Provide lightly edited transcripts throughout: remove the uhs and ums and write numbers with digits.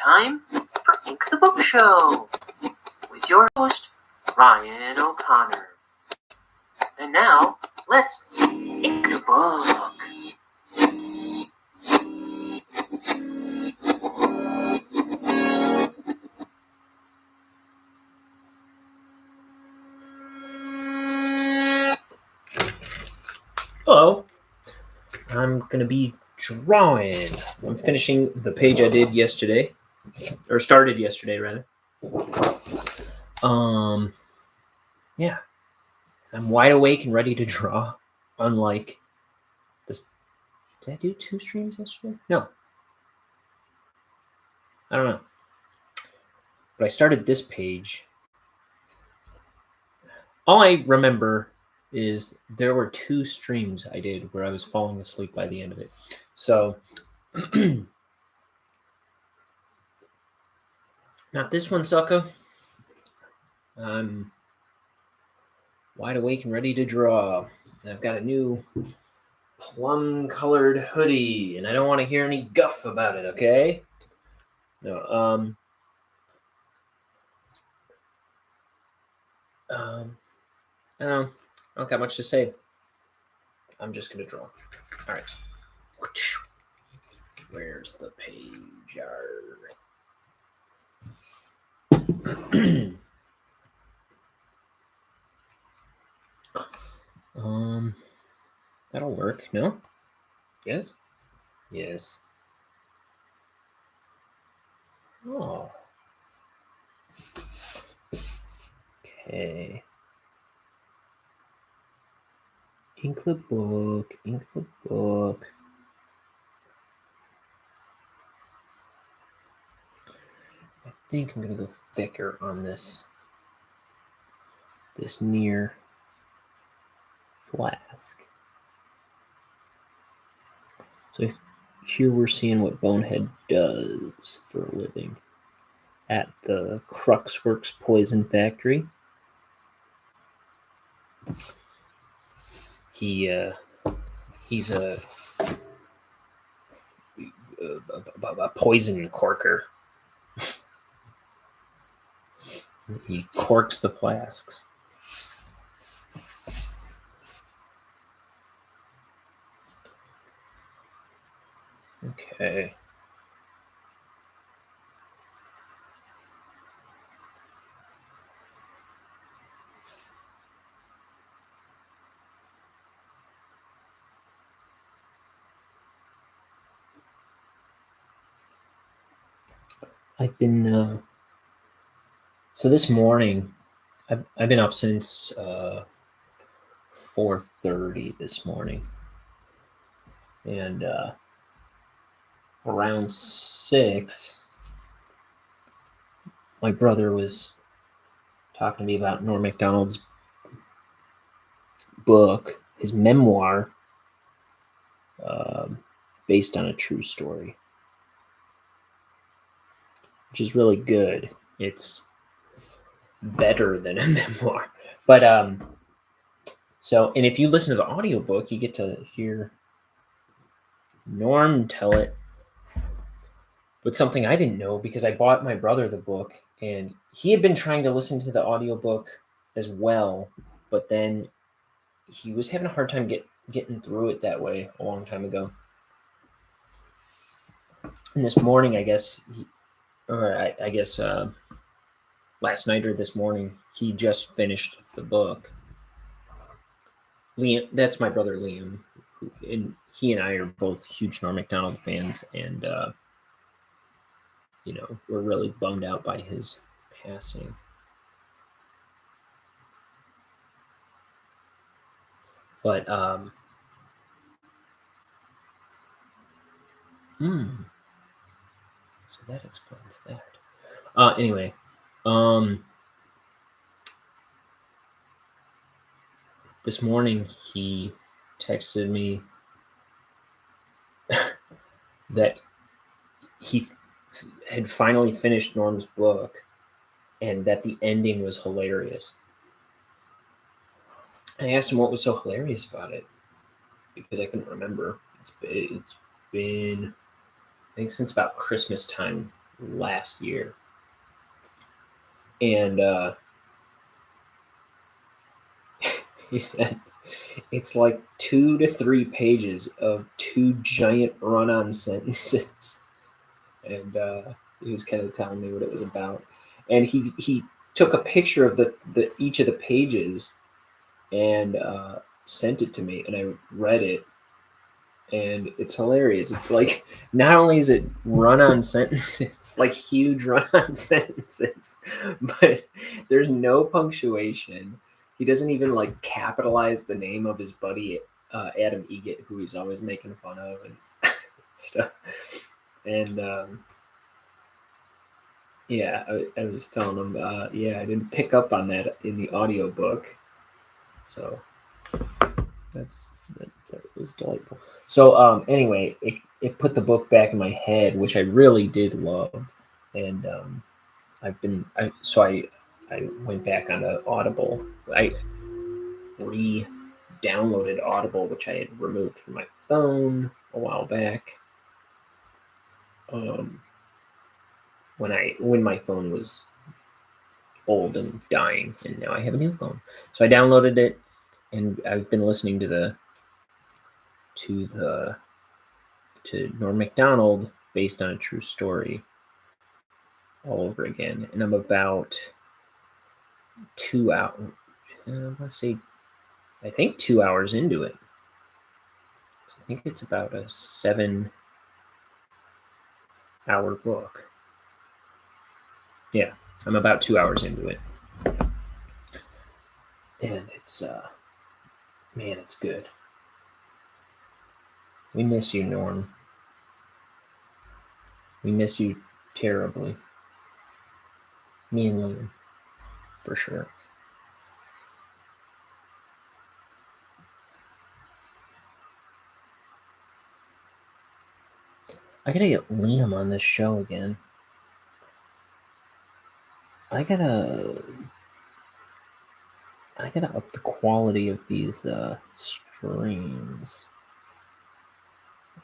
time for Ink the Book Show with your host, Ryan O'Connor. And now, let's ink the book. Hello. I'm going to be drawing. I'm finishing the page I did yesterday, or started yesterday, rather. Yeah. I'm wide awake and ready to draw, unlike this. Did I do 2 streams yesterday? No. I don't know. But I started this page. All I remember is there were 2 streams I did where I was falling asleep by the end of it. So, not this one, sucker. I'm wide awake and ready to draw. And I've got a new plum-colored hoodie, and I don't want to hear any guff about it, okay? No, I don't got much to say. I'm just going to draw. All right. Where's the page? That'll work. No? Yes? Yes. Oh. Okay. Ink the book. Ink the book. I think I'm going to go thicker on this near flask. So here we're seeing what Bonehead does for a living at the Cruxworks Poison Factory. He's a poison corker. He corks the flasks. Okay. I've been so this morning I've been up since 4:30 this morning, and around 6 my brother was talking to me about Norm Macdonald's book, his memoir, based on a true story, which is really good. It's better than a memoir. But and if you listen to the audiobook, you get to hear Norm tell it. But something I didn't know, because I bought my brother the book, and he had been trying to listen to the audiobook as well, but then he was having a hard time getting through it that way a long time ago. And this morning, I guess, last night or this morning, he just finished the book. Liam, that's my brother Liam, and he and I are both huge Norm Macdonald fans, and we're really bummed out by his passing. But so that explains that. Anyway, this morning he texted me that he had finally finished Norm's book and that the ending was hilarious. I asked him what was so hilarious about it, because I couldn't remember. It's been, I think, since about Christmas time last year. And he said it's like 2 to 3 pages of 2 giant run-on sentences. And he was kind of telling me what it was about. And he took a picture of the each of the pages and sent it to me, and I read it, and it's hilarious. It's like, not only is it run-on sentences, like huge run-on sentences, but there's no punctuation. He doesn't even like capitalize the name of his buddy Adam Egget, who he's always making fun of and stuff. And yeah, I was telling him, yeah, I didn't pick up on that in the audiobook. So that was delightful. So anyway, it put the book back in my head, which I really did love. And I went back onto Audible. I re-downloaded Audible, which I had removed from my phone a while back. When my phone was old and dying, and now I have a new phone. So I downloaded it, and I've been listening to Norm Macdonald, based on a true story, all over again. And I'm about 2 hours, let's see, I think 2 hours into it. So I think it's about a 7-hour book. Yeah, I'm about 2 hours into it. And it's, man, it's good. We miss you, Norm. We miss you terribly. Me and Liam, for sure. I gotta get Liam on this show again. I gotta up the quality of these streams.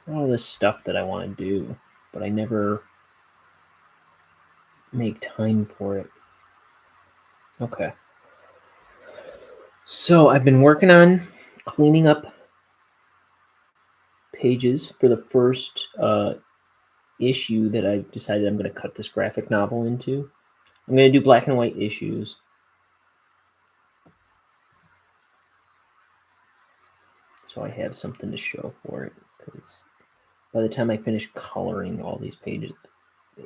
All this stuff that I want to do, but I never make time for it. Okay. So I've been working on cleaning up pages for the first issue that I've decided I'm going to cut this graphic novel into. I'm going to do black and white issues. So I have something to show for it, because by the time I finish coloring all these pages,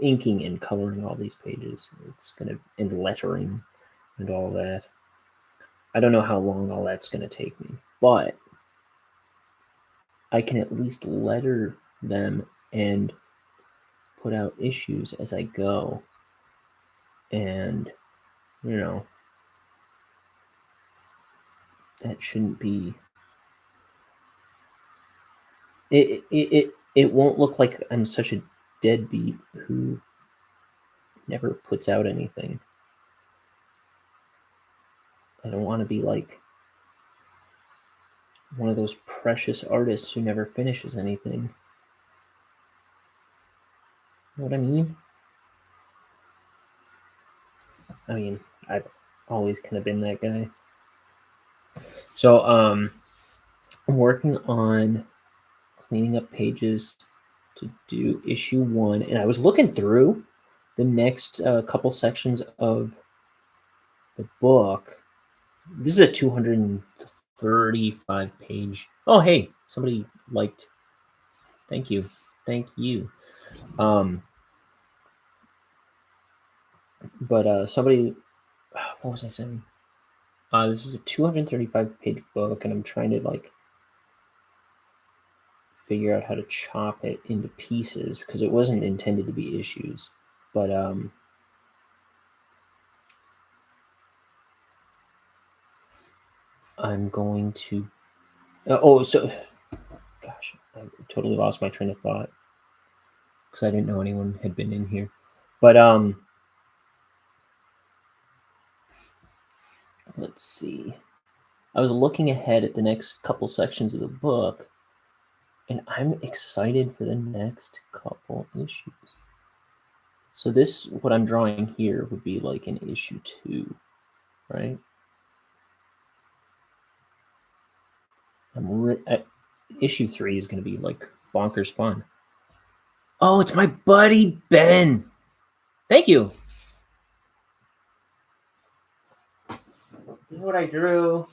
inking and coloring all these pages, it's going to, and lettering and all that. I don't know how long all that's going to take me, but I can at least letter them and put out issues as I go. And, you know, that shouldn't be... It won't look like I'm such a deadbeat who never puts out anything. I don't want to be like one of those precious artists who never finishes anything. You know what I mean? I mean, I've always kind of been that guy. So I'm working on cleaning up pages to do issue 1, and I was looking through the next couple sections of the book. This is a 235 page. Oh, hey, somebody liked. Thank you. But somebody, what was I saying? This is a 235 page book, and I'm trying to like figure out how to chop it into pieces, because it wasn't intended to be issues. But I'm going to... gosh, I totally lost my train of thought, because I didn't know anyone had been in here. But let's see. I was looking ahead at the next couple sections of the book, and I'm excited for the next couple issues. So this, what I'm drawing here, would be like in issue 2, right? Issue 3 is going to be like bonkers fun. Oh, it's my buddy Ben. Thank you. You know what I drew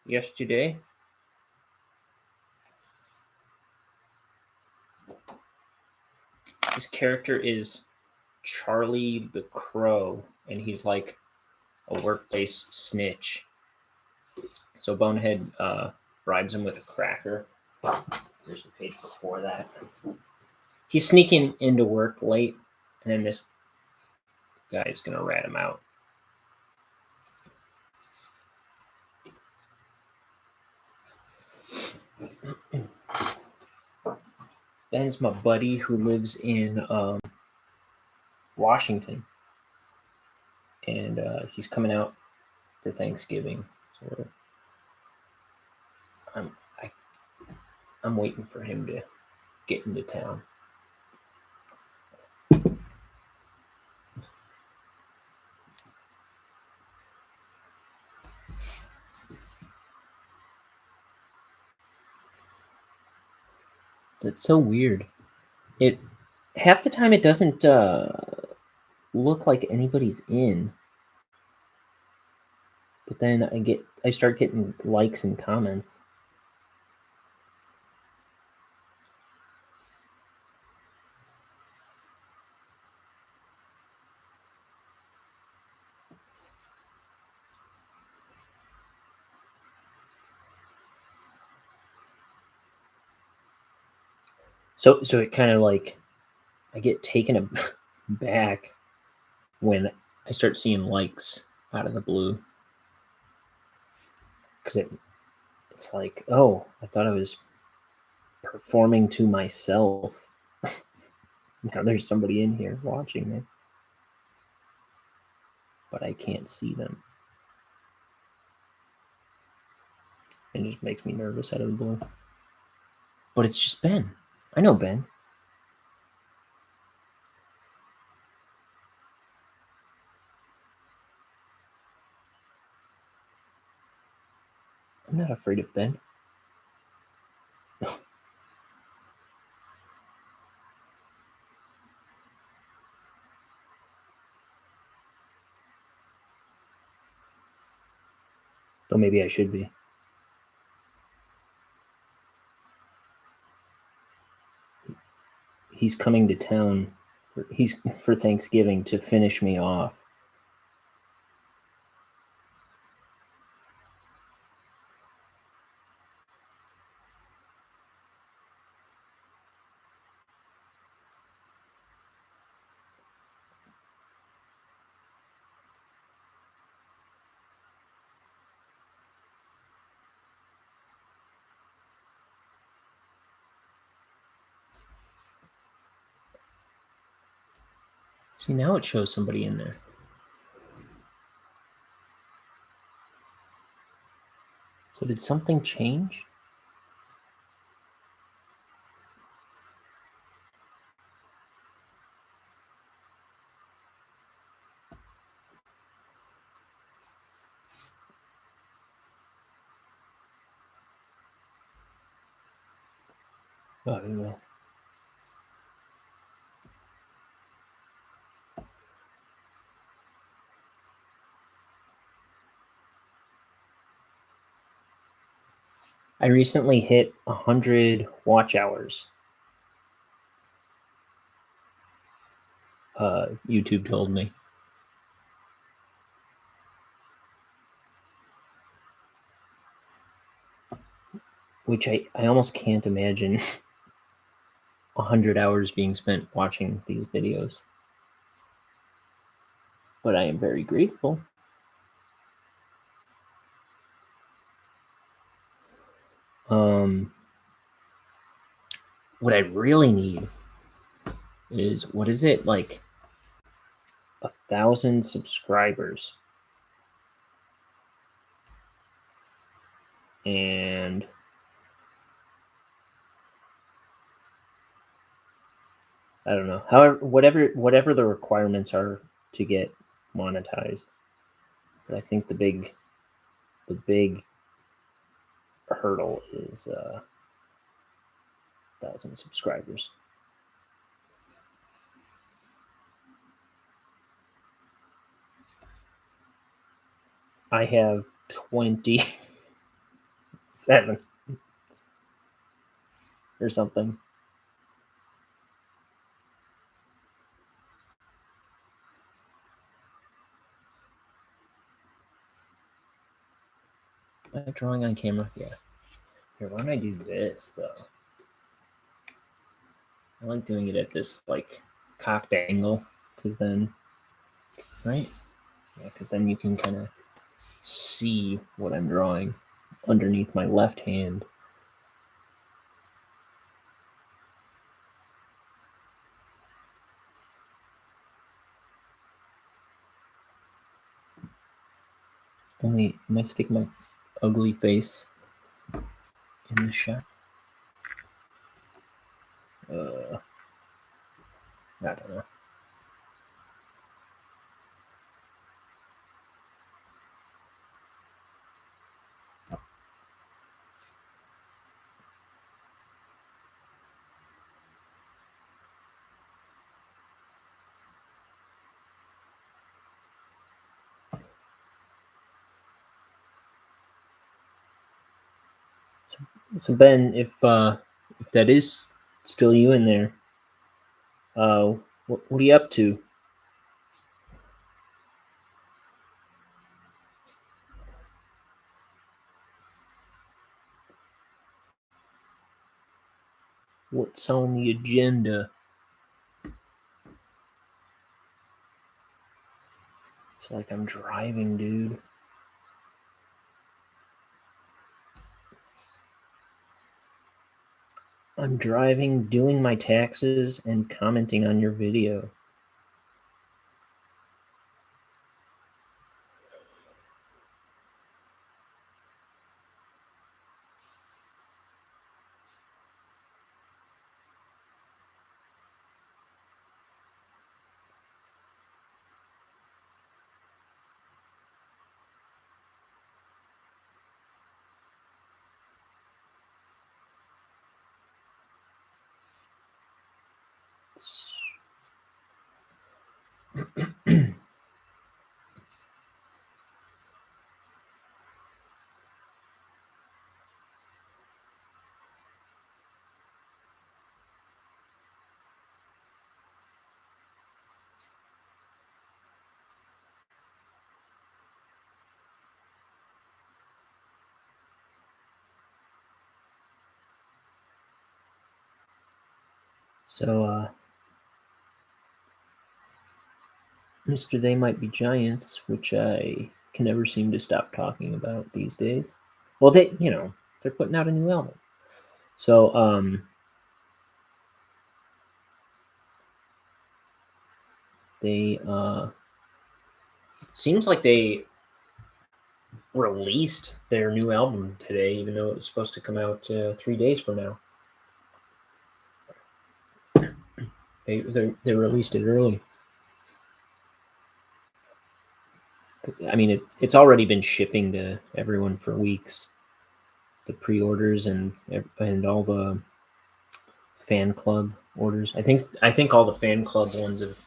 yesterday? This character is Charlie the Crow, and he's like a workplace snitch. So Bonehead bribes him with a cracker. Here's the page before that. He's sneaking into work late, and then this guy's gonna rat him out. Ben's my buddy who lives in Washington, and he's coming out for Thanksgiving. So I'm waiting for him to get into town. That's so weird. It half the time it doesn't look like anybody's in, but then I start getting likes and comments. So it kind of like I get taken aback when I start seeing likes out of the blue, because it's like, oh, I thought I was performing to myself. Now there's somebody in here watching me, but I can't see them. It just makes me nervous out of the blue. But it's just Ben. I know Ben. I'm not afraid of Ben. Though maybe I should be. He's coming to town for Thanksgiving to finish me off. See, now it shows somebody in there. So did something change? Oh, I don't know. I recently hit 100 watch hours. YouTube told me. Which I almost can't imagine 100 hours being spent watching these videos. But I am very grateful. What I really need is, what is it, like 1,000 subscribers. And I don't know. However, whatever the requirements are to get monetized, but I think the big hurdle is 1,000 subscribers. I have 27 or something. Am I drawing on camera? Yeah. Here, why don't I do this though? I like doing it at this like cocked angle, because then, right? Yeah, because then you can kind of see what I'm drawing underneath my left hand. Only, am I sticking my ugly face in the shot? I don't know. So Ben, if that is still you in there, what are you up to? What's on the agenda? It's like I'm driving, dude. I'm driving, doing my taxes, and commenting on your video. So, Mr. They Might Be Giants, which I can never seem to stop talking about these days. Well, they're putting out a new album. So, it seems like they released their new album today, even though it was supposed to come out 3 days from now. They released it early. I mean, it's already been shipping to everyone for weeks. The pre-orders and all the fan club orders. I think all the fan club ones have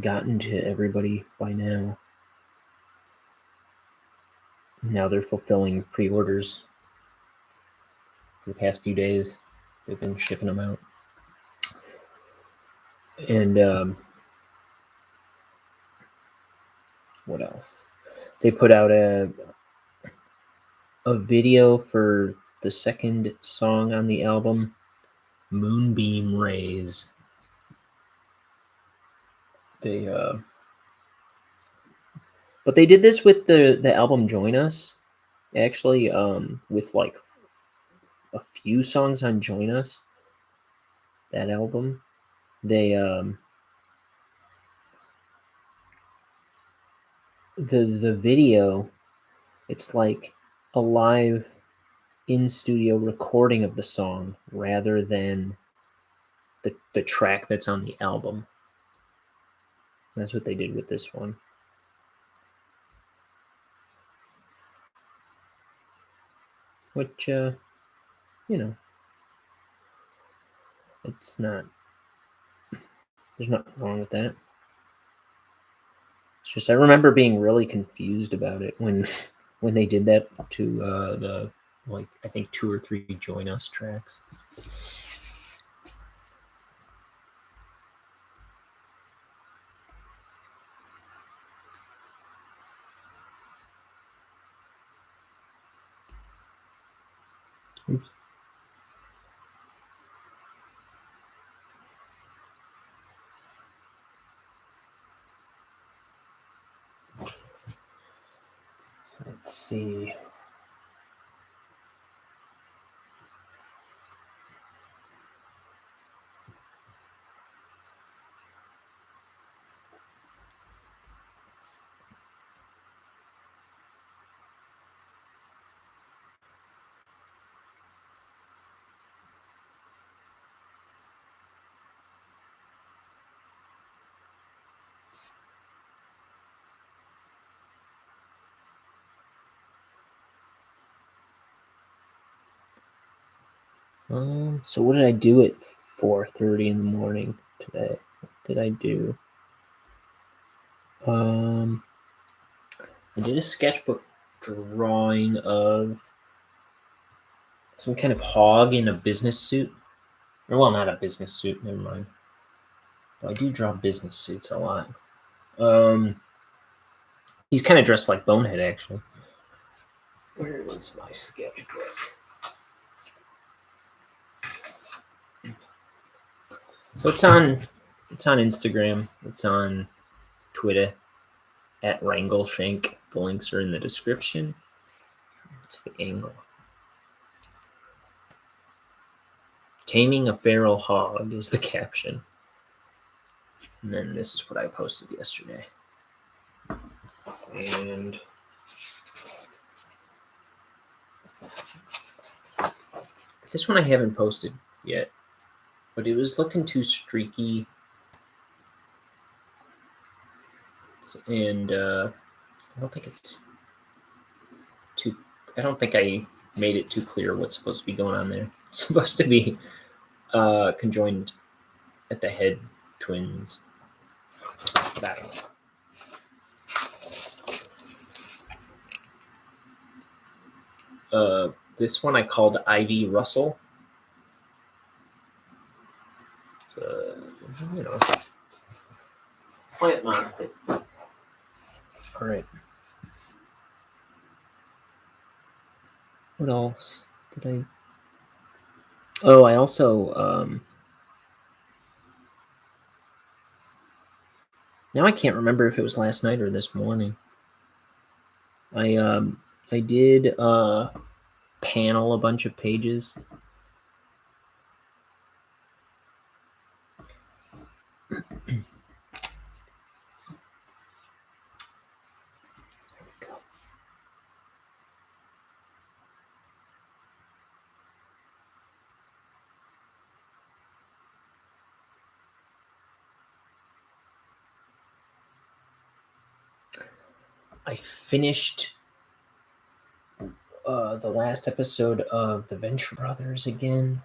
gotten to everybody by now. Now they're fulfilling pre-orders for the past few days. They've been shipping them out. And what else? They put out a video for the second song on the album, Moonbeam Rays. But they did this with the album Join Us, actually, with like a few songs on Join Us, that album. They the video, it's like a live in studio recording of the song rather than the track that's on the album. That's what they did with this one. Which, you know, it's not. There's nothing wrong with that. It's just I remember being really confused about it when they did that to the I think 2 or 3 Join Us tracks. Oops. Let's see. So what did I do at 4:30 in the morning today? What did I do? I did a sketchbook drawing of some kind of hog in a business suit. Or, well, not a business suit, never mind. Well, I do draw business suits a lot. He's kind of dressed like Bonehead, actually. Where is my sketchbook? So it's on Instagram. It's on Twitter at Wrangleshank. The links are in the description. It's the angle. Taming a feral hog is the caption. And then this is what I posted yesterday. And this one I haven't posted yet, but it was looking too streaky. And I don't think it's too. I don't think I made it too clear what's supposed to be going on there. It's supposed to be conjoined at the head twins. But I don't know. This one I called Ivy Russell. It's a, plant monster. All right. What else did I? Oh, I also now I can't remember if it was last night or this morning. I did panel a bunch of pages. I finished the last episode of the Venture Brothers again.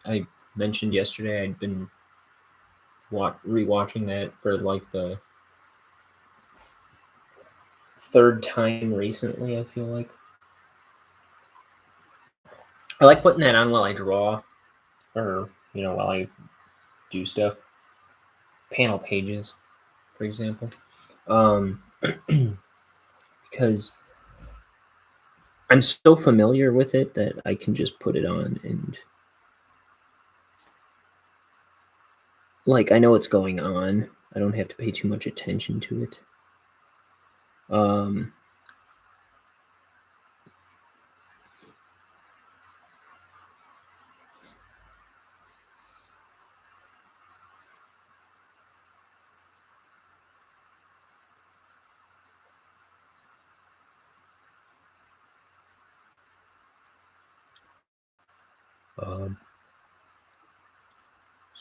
I mentioned yesterday I'd been rewatching that for like the third time recently. I feel like I like putting that on while I draw, or while I do stuff. Panel pages, for example, because I'm so familiar with it that I can just put it on and I know what's going on. I don't have to pay too much attention to it.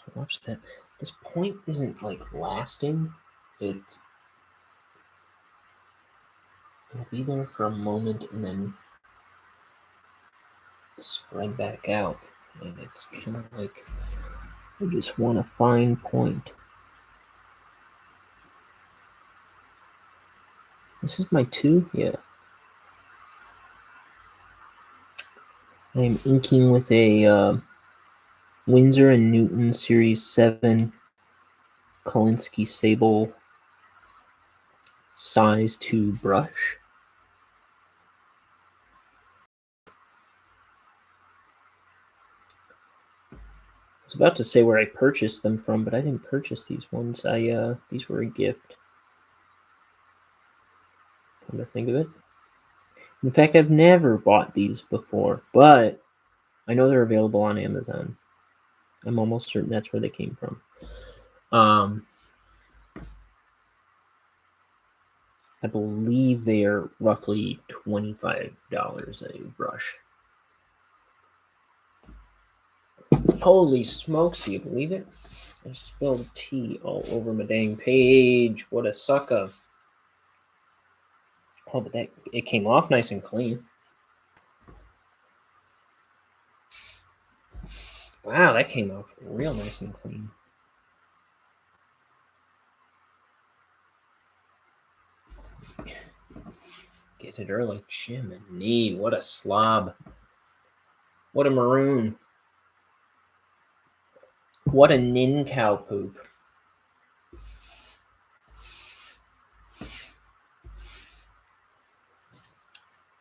So watch that. This point isn't like lasting. It'll be there for a moment and then spread back out. And it's kind of like I just want a fine point. This is my 2? Yeah. I'm inking with a Winsor & Newton Series 7 Kolinsky Sable size 2 brush. I was about to say where I purchased them from, but I didn't purchase these ones. These were a gift. Come to think of it. In fact, I've never bought these before, but I know they're available on Amazon. I'm almost certain that's where they came from. I believe they are roughly $25 a brush. Holy smokes, do you believe it? I spilled tea all over my dang page. What a sucker. Oh, but it came off nice and clean. Wow, that came off real nice and clean. Get it early. Jiminy, what a slob. What a maroon. What a nin cow poop.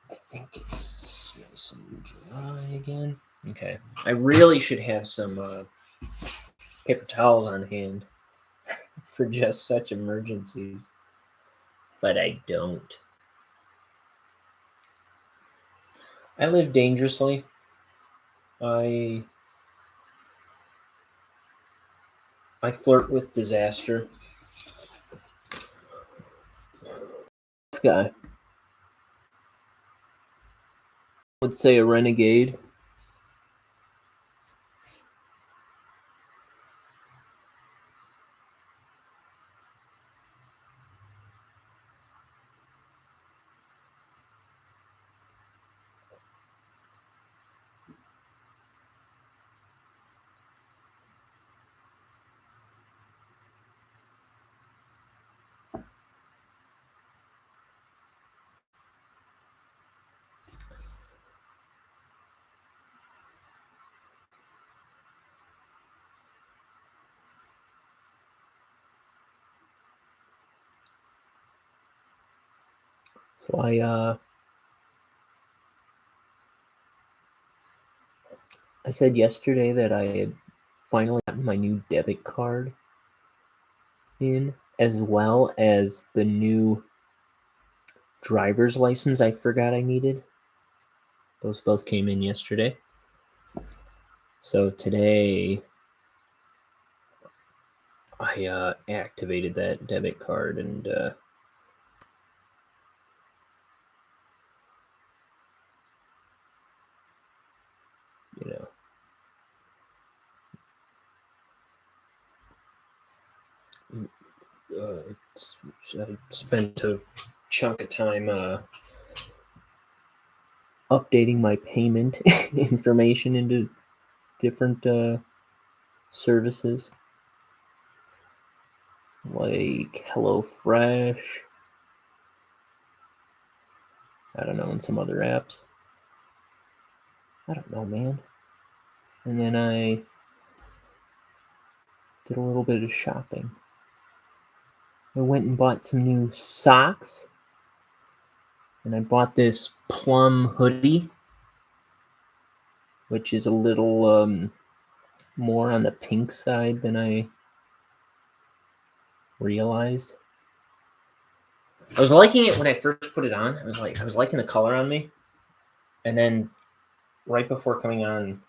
I think it's nice and dry again. Okay. I really should have some paper towels on hand for just such emergencies. But I don't. I live dangerously. I flirt with disaster. Guy. Would say a renegade. So I said yesterday that I had finally gotten my new debit card in, as well as the new driver's license I forgot I needed. Those both came in yesterday. So today I activated that debit card and I spent a chunk of time updating my payment information into different services like HelloFresh, I don't know, and some other apps. I don't know, man. And then I did a little bit of shopping. I went and bought some new socks. And I bought this plum hoodie, which is a little more on the pink side than I realized. I was liking it when I first put it on. I was liking the color on me. And then right before coming on,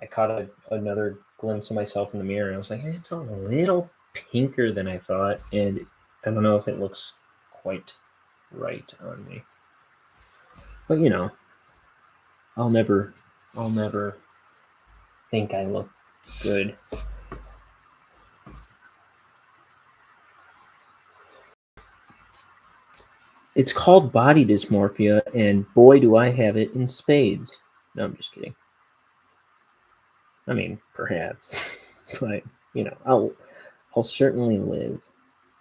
I caught another glimpse of myself in the mirror. And I was like, it's a little pinker than I thought. And I don't know if it looks quite right on me. But I'll never think I look Good. It's called body dysmorphia, and boy, do I have it in spades. No, I'm just kidding. I mean, perhaps, but I'll certainly live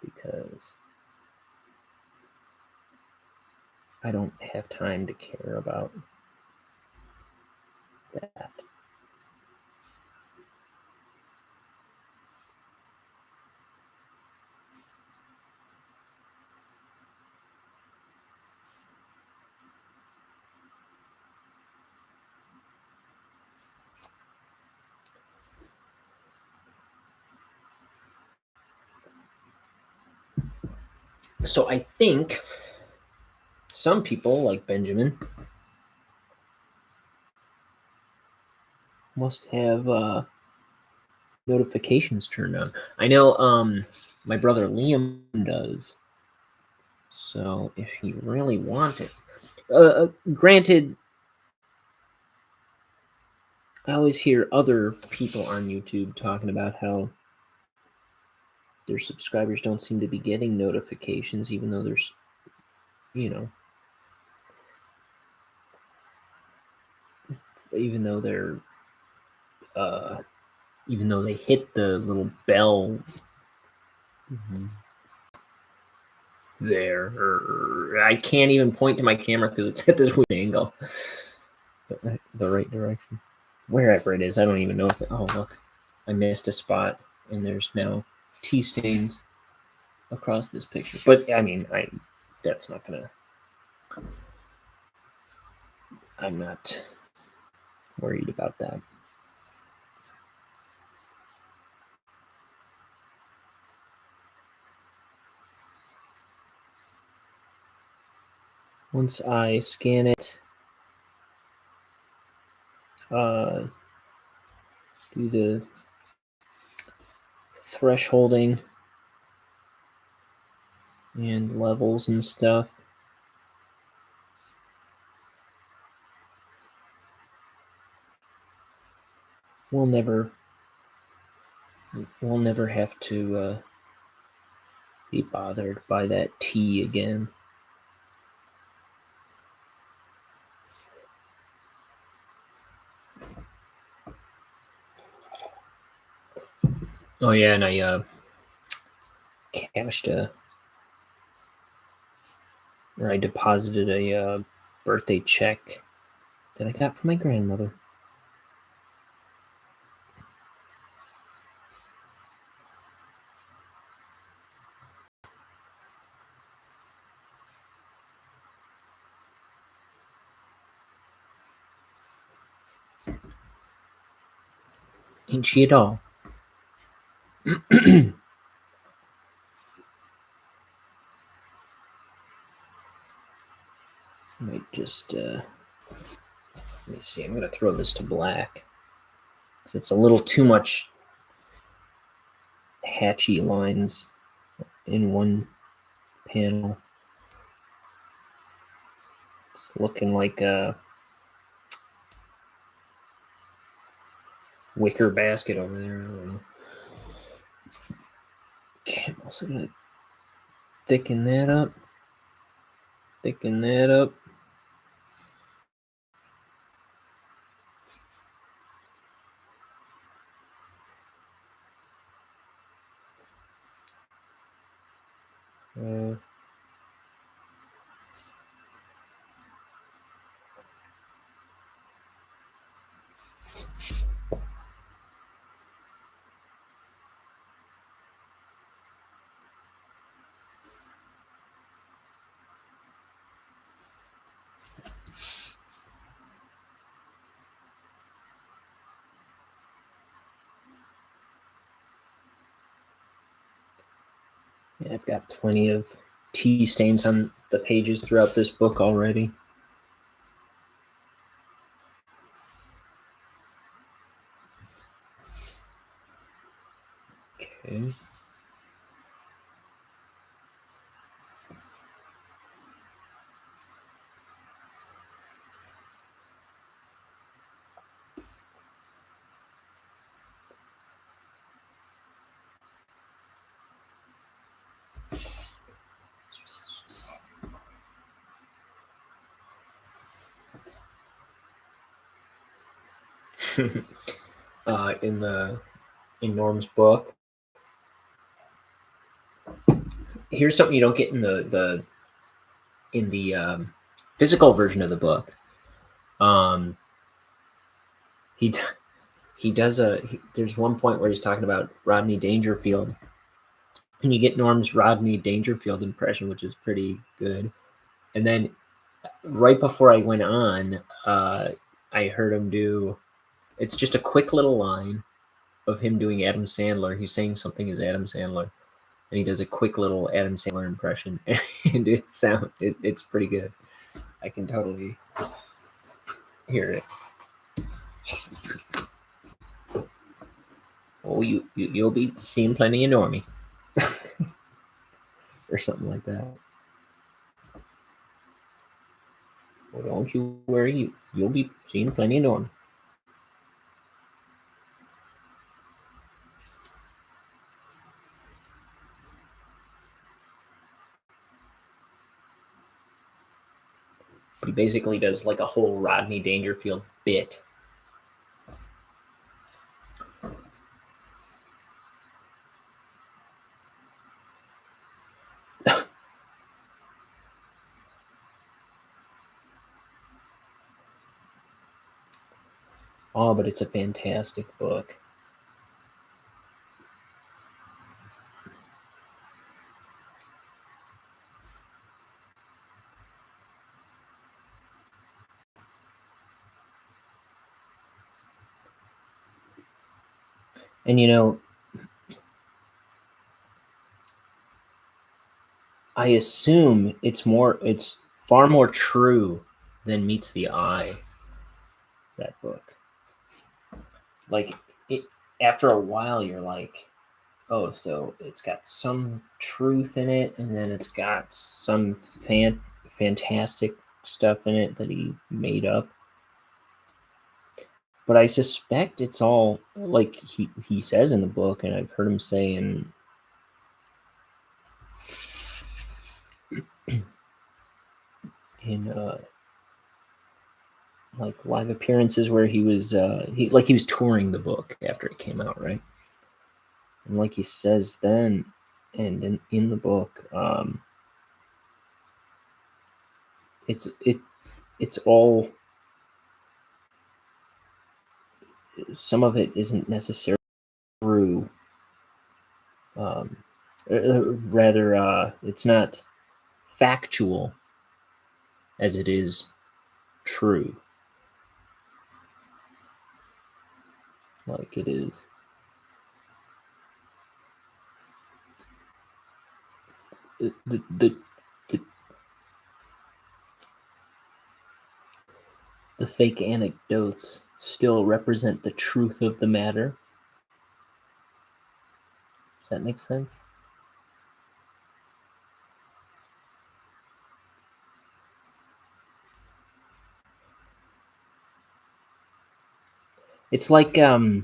because I don't have time to care about that. So I think some people, like Benjamin, must have notifications turned on. I know my brother Liam does. So if he really wanted, granted, I always hear other people on YouTube talking about how their subscribers don't seem to be getting notifications, even though there's, you know, even though they're, even though they hit the little bell there. I can't even point to my camera because it's at this weird angle. But the right direction. Wherever it is, I don't even know if. Oh, look. I missed a spot, and there's now tea stains across this picture. But, I mean, that's not going to. I'm not worried about that. Once I scan it, do the thresholding and levels and stuff, we'll never have to be bothered by that T again. Oh yeah, and I cashed I deposited a birthday check that I got from my grandmother. Ain't she at all? I might just let me see. I'm gonna throw this to black because it's a little too much hatchy lines in one panel. It's looking like a wicker basket over there. I don't know. Okay, I'm also gonna thicken that up. Thicken that up. Yeah, I've got plenty of tea stains on the pages throughout this book already. Okay. in Norm's book. Here's something you don't get in the physical version of the book. He does there's one point where he's talking about Rodney Dangerfield, and you get Norm's Rodney Dangerfield impression, which is pretty good. And then right before I went on, I heard him do. It's just a quick little line of him doing Adam Sandler. He's saying something as Adam Sandler, and he does a quick little Adam Sandler impression, and it's pretty good. I can totally hear it. Oh, you'll be seeing plenty of Normie, or something like that. Well, don't you worry, you'll be seeing plenty of Normie. He basically does like a whole Rodney Dangerfield bit. Oh, but it's a fantastic book. And I assume it's far more true than meets the eye, that book. Like, after a while, you're like, oh, so it's got some truth in it, and then it's got some fantastic stuff in it that he made up. But I suspect it's all, like he says in the book, and I've heard him say in like live appearances where he was touring the book after it came out, right? And like he says then, and in the book, it's all, some of it isn't necessarily true. Rather, it's not factual as it is true. Like it is. The fake anecdotes still represent the truth of the matter. Does that make sense? It's like now,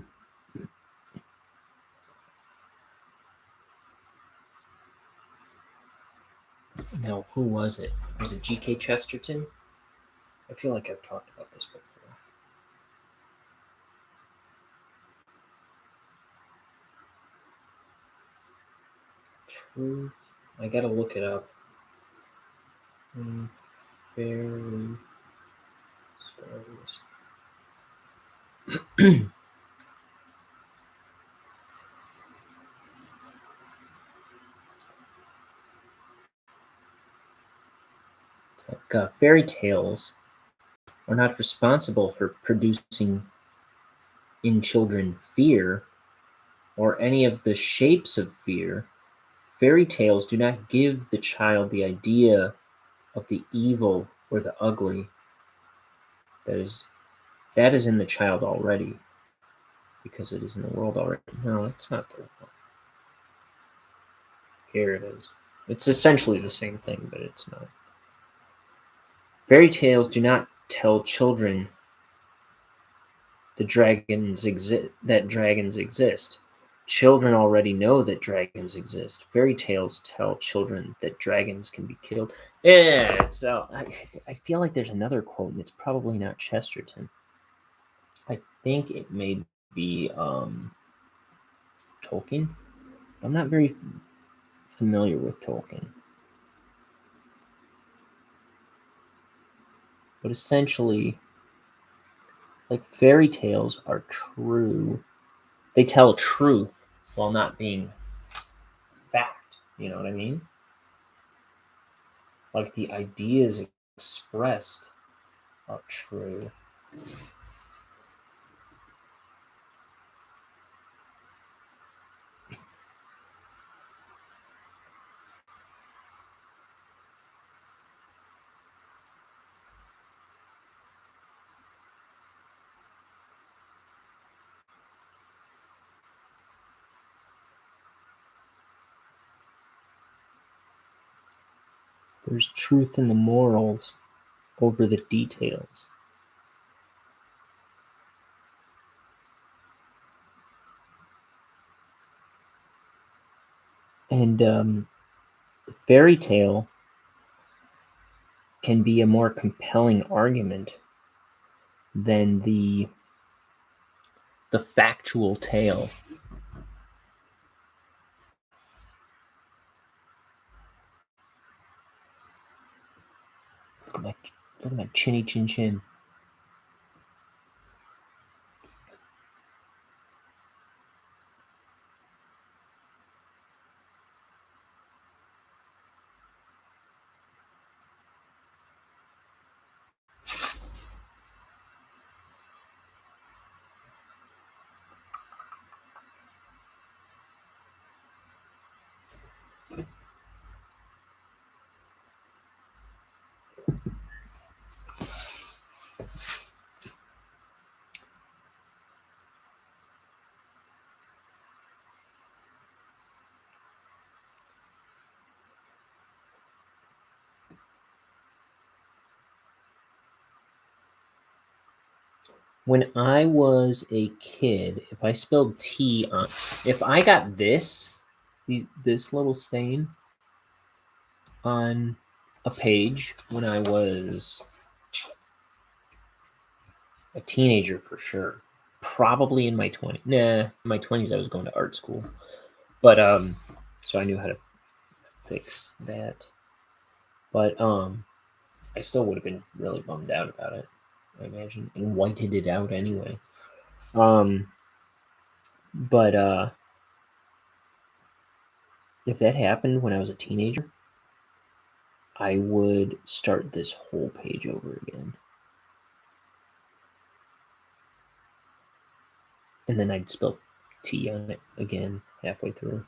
who was it? Was it G.K. Chesterton? I feel like I've talked about this before. Truth. I gotta look it up. Fairy stories. It's like fairy tales are not responsible for producing in children fear or any of the shapes of fear. Fairy tales do not give the child the idea of the evil or the ugly that is in the child already, because it is in the world already. No, it's not the one. Here it is. It's essentially the same thing, but it's not. Fairy tales do not tell children that dragons exist. Children already know that dragons exist. Fairy tales tell children that dragons can be killed. Yeah, so I feel like there's another quote, and it's probably not Chesterton. I think it may be Tolkien. I'm not very familiar with Tolkien. But essentially, like, fairy tales are true. They tell truth while not being fact. You know what I mean? Like, the ideas expressed are true. There's truth in the morals over the details. And the fairy tale can be a more compelling argument than the factual tale. Look at my chinny chin chin. When I was a kid, if I spilled tea on, if I got this little stain on a page when I was a teenager, for sure, probably in my 20s. Nah, in my 20s I was going to art school, but so I knew how to fix that. But I still would have been really bummed out about it, I imagine, and whited it out anyway. But if that happened when I was a teenager, I would start this whole page over again. And then I'd spill tea on it again halfway through.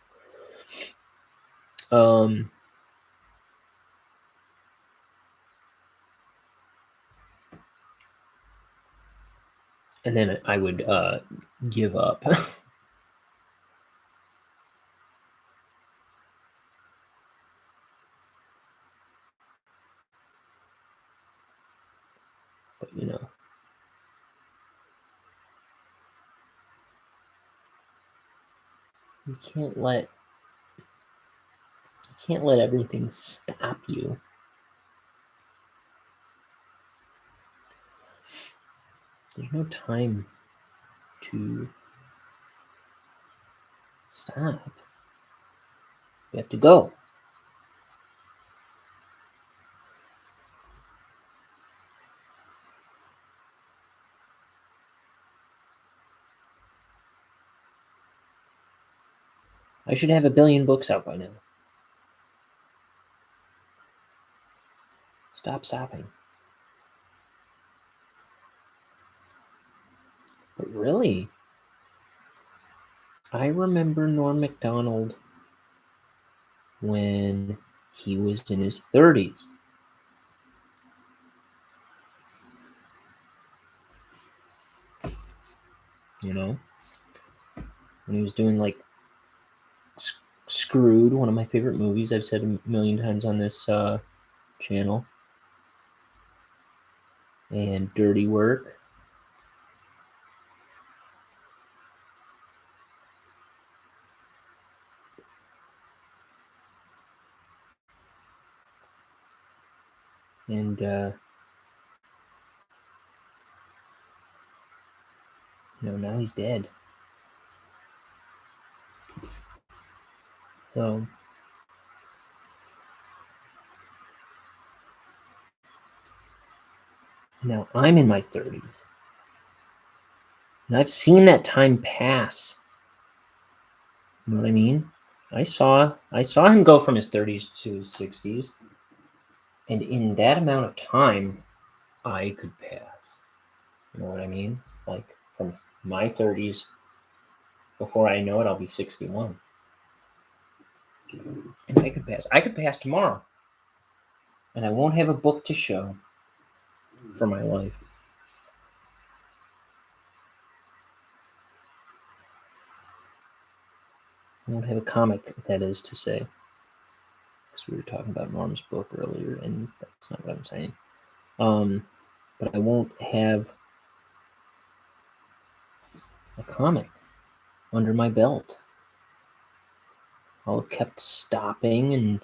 And then I would give up. But you can't let everything stop you. There's no time to stop. You have to go. I should have 1 billion books out by now. Stop stopping. But really, I remember Norm Macdonald when he was in his 30s. When he was doing like Screwed, one of my favorite movies. I've said 1,000,000 times on this channel. And Dirty Work. And now he's dead. So now I'm in my 30s. And I've seen that time pass. You know what I mean? I saw him go from his 30s to his 60s. And in that amount of time, I could pass. You know what I mean? Like from my 30s, before I know it, I'll be 61. And I could pass. I could pass tomorrow. And I won't have a book to show for my life. I won't have a comic, that is to say. Because we were talking about Norm's book earlier, and that's not what I'm saying. But I won't have a comic under my belt. I'll have kept stopping, and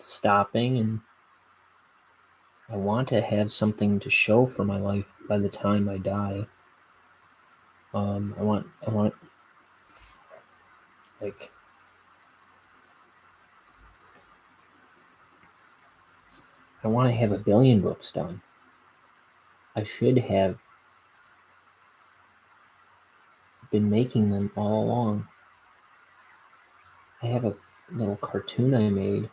I want to have something to show for my life by the time I die. I want like I want to have 1 billion books done. I should have been making them all along. I have a little cartoon I made.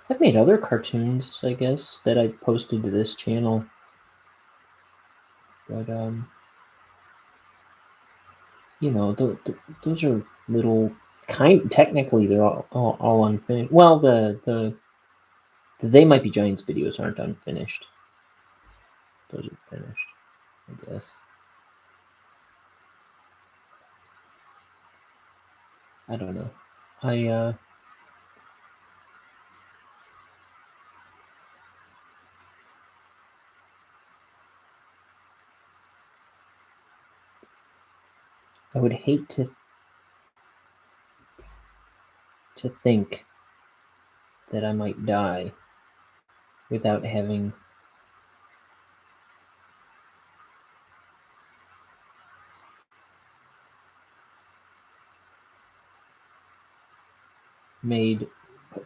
I've made other cartoons, I guess, that I've posted to this channel. But you know, those are little technically they're all unfinished. Well, the They Might Be Giants videos aren't unfinished. Those are finished, I guess. I don't know. I would hate to think that I might die without having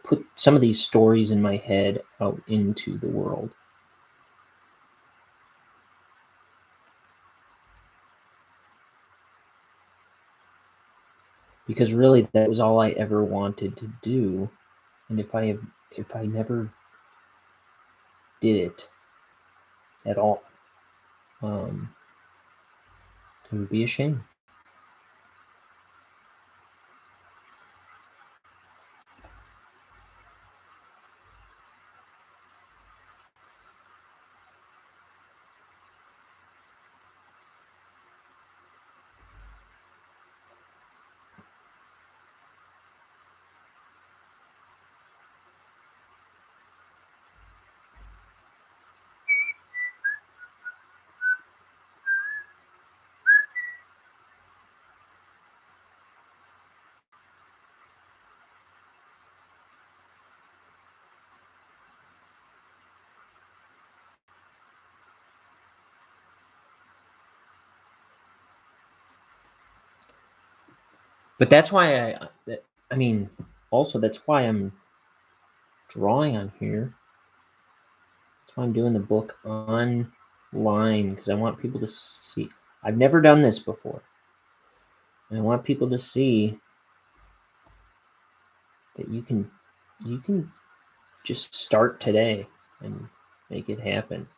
put some of these stories in my head out into the world. Because really that was all I ever wanted to do. And if I never did it at all, it would be a shame. But that's why also that's why I'm drawing on here. That's why I'm doing the book online, because I want people to see. I've never done this before. And I want people to see that you can just start today and make it happen.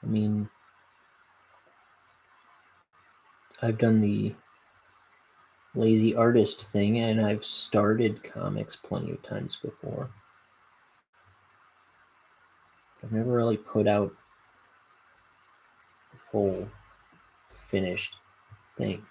I mean, I've done the lazy artist thing, and I've started comics plenty of times before. I've never really put out a full finished thing.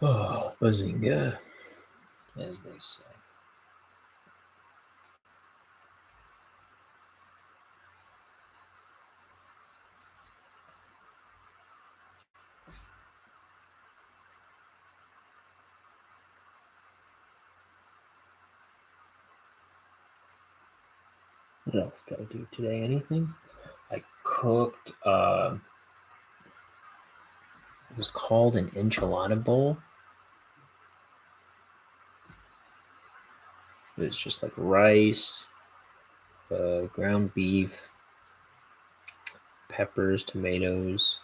Oh, bazinga, as they say. What else did I do today? Anything? I cooked. It was called an enchilada bowl. It was just like rice, ground beef, peppers, tomatoes.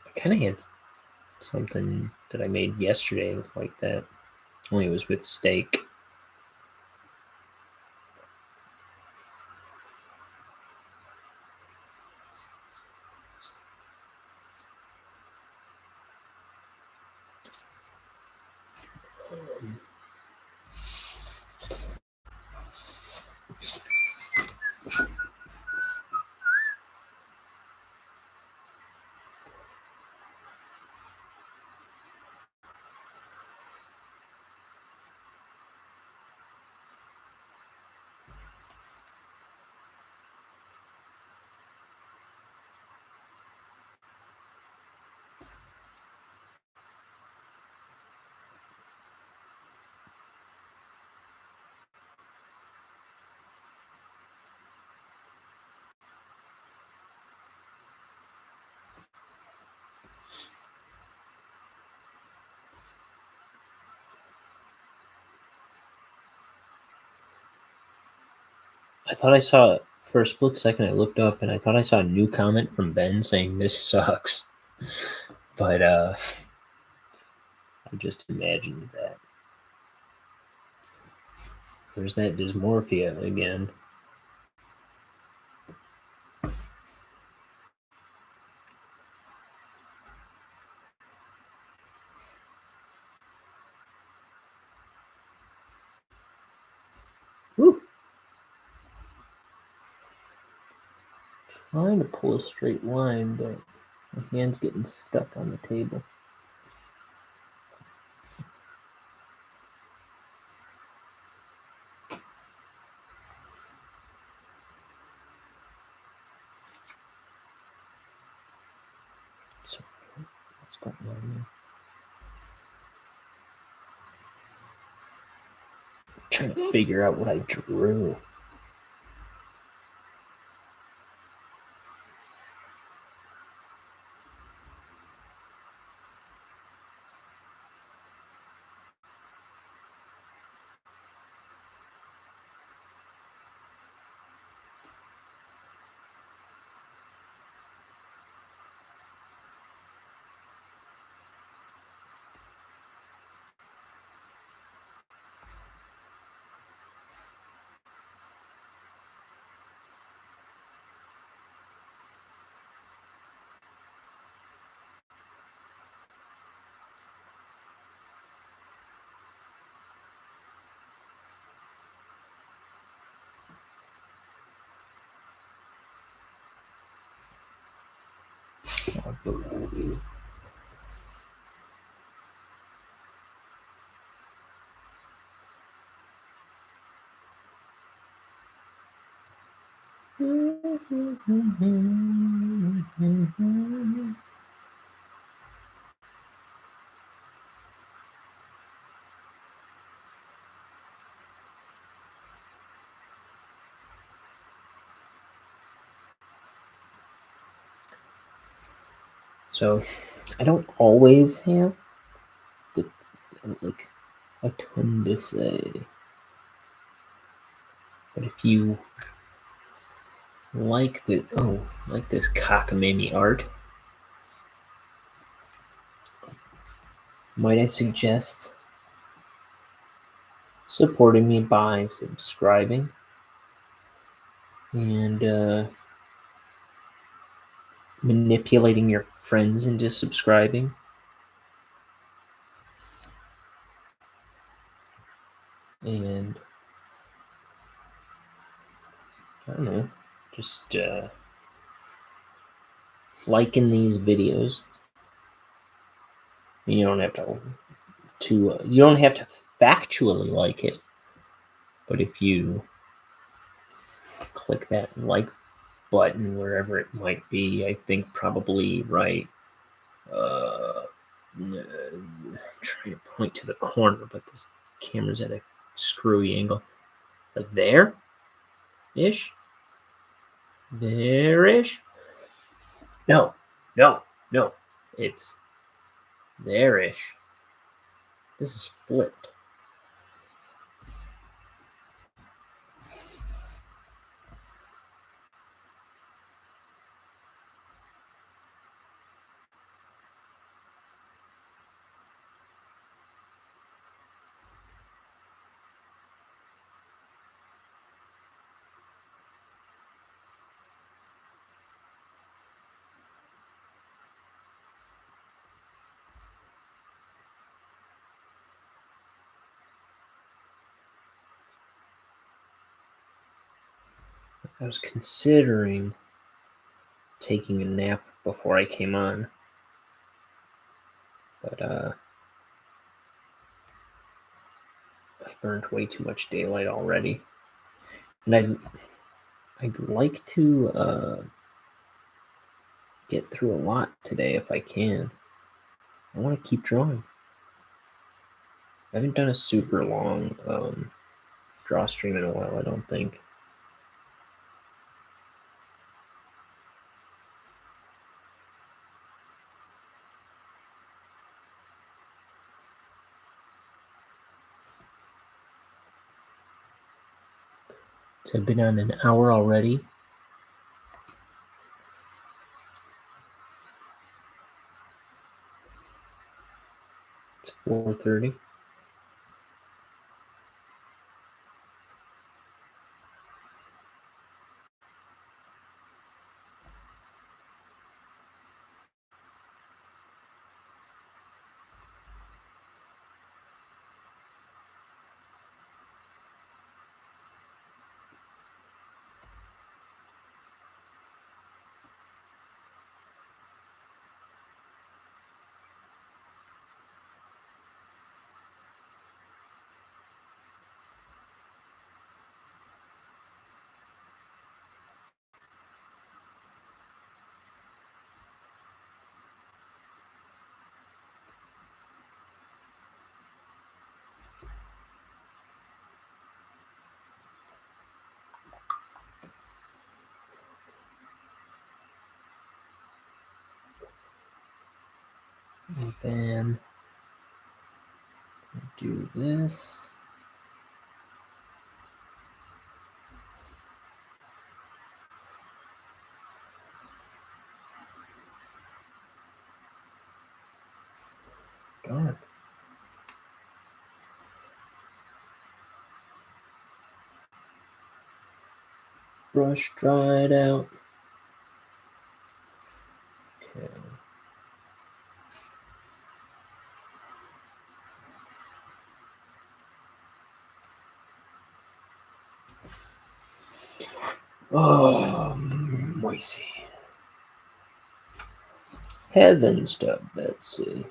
I kind of had something that I made yesterday like that, only it was with steak. I thought I saw for a split second. I looked up and I thought I saw a new comment from Ben saying this sucks, but I just imagined that. There's that dysmorphia again. Woo. Trying to pull a straight line, but my hand's getting stuck on the table. So, what's going on there? Trying to figure out what I drew. So I don't always have like a ton to say, but if you like this cockamamie art, might I suggest supporting me by subscribing and manipulating your friends into subscribing, and I don't know, just liking these videos. You don't have to you don't have to factually like it, but if you click that like button wherever it might be, I think probably right. I'm trying to point to the corner, but this camera's at a screwy angle. Like there-ish? There-ish? No. It's there-ish. This is flipped. I was considering taking a nap before I came on, but I burned way too much daylight already, and I'd like to get through a lot today if I can. I want to keep drawing. I haven't done a super long draw stream in a while, I don't think. So I've been on an hour already. It's 4:30. And then do this. Darn. Brush dried out. Okay. Oh, moisty. Heavens to Betsy.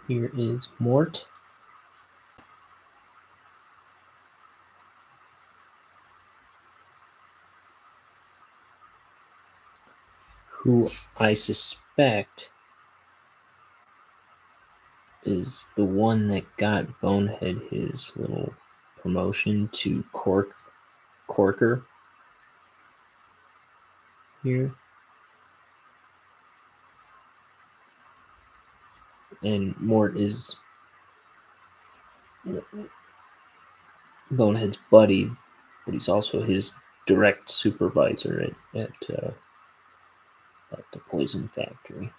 Here is Mort. Who I suspect is the one that got Bonehead his little promotion to Corker here. And Mort is Bonehead's buddy, but he's also his direct supervisor at the poison factory.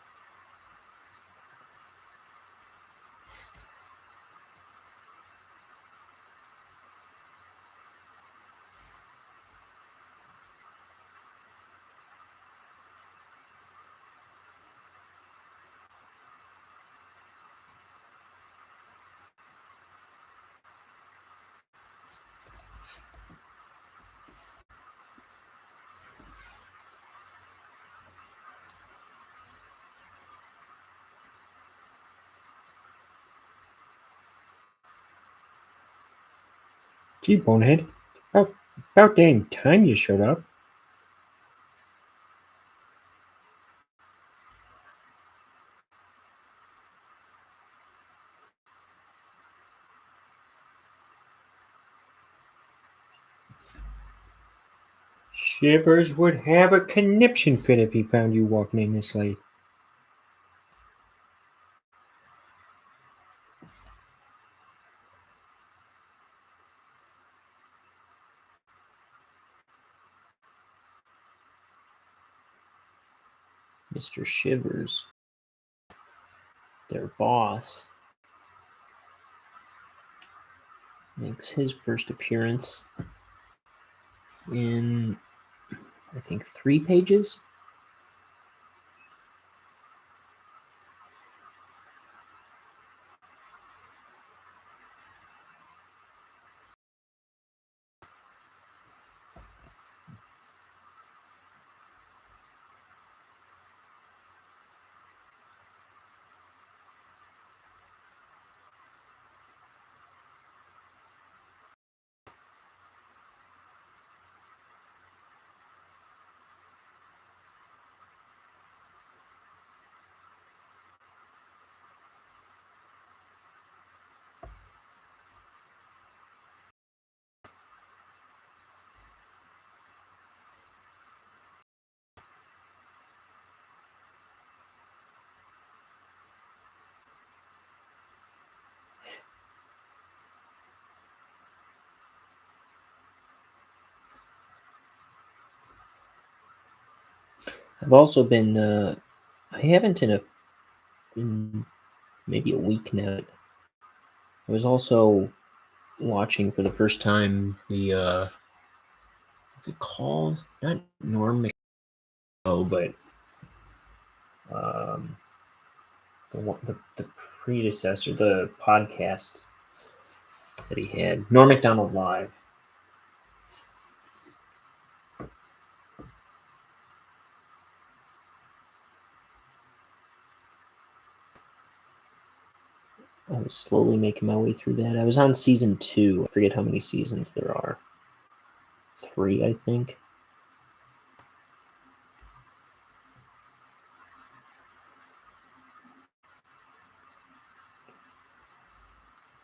Gee, Bonehead, about dang time you showed up. Shivers would have a conniption fit if he found you walking in this late. Mr. Shivers, their boss, makes his first appearance in, I think, 3 pages. I've also been, I haven't in maybe a week now. I was also watching for the first time the, what's it called? Not Norm Macdonald, but um, the predecessor, the podcast that he had, Norm Macdonald Live. I was slowly making my way through that. I was on season 2. I forget how many seasons there are. 3, I think.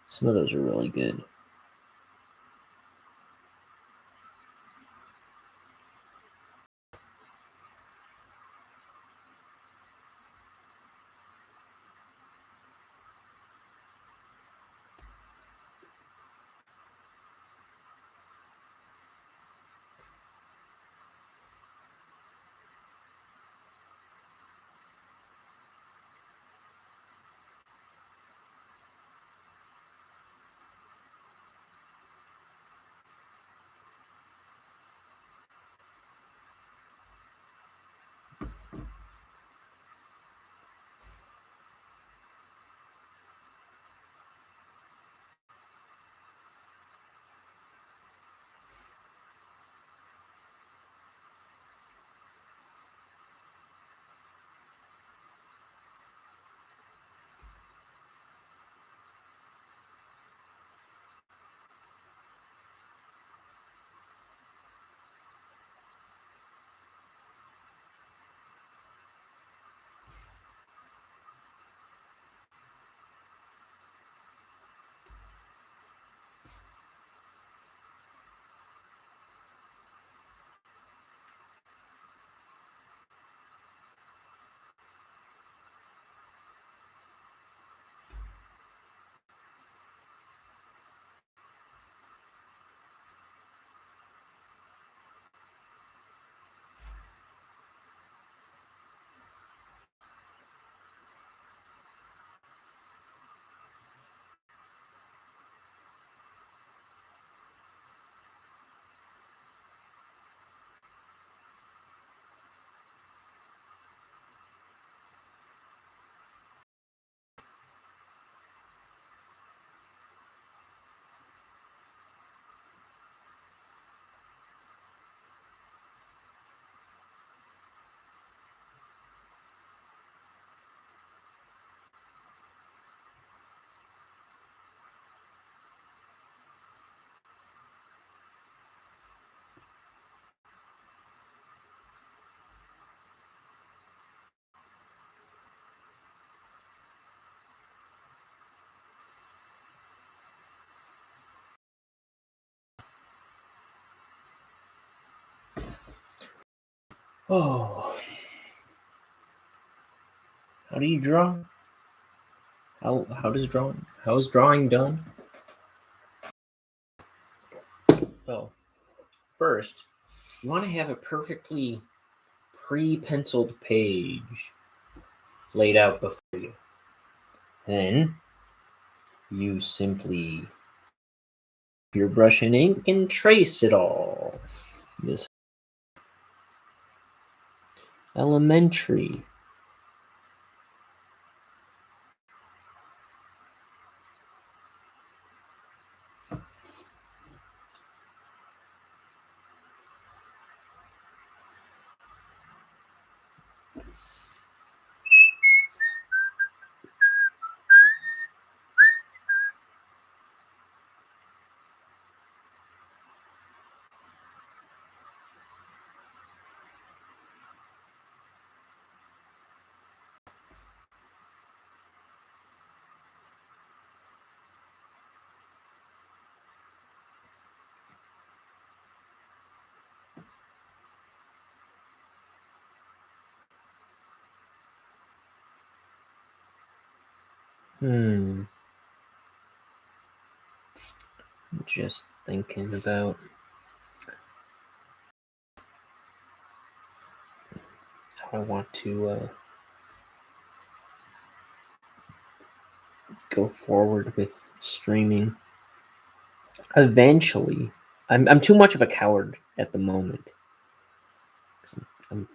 Some of those are really good. Oh, how do you draw? How does drawing? How is drawing done? Well, first, you want to have a perfectly pre-penciled page laid out before you. Then you simply your brush and ink and trace it all. This elementary. Just thinking about how I want to go forward with streaming. Eventually, I'm too much of a coward at the moment. I'm,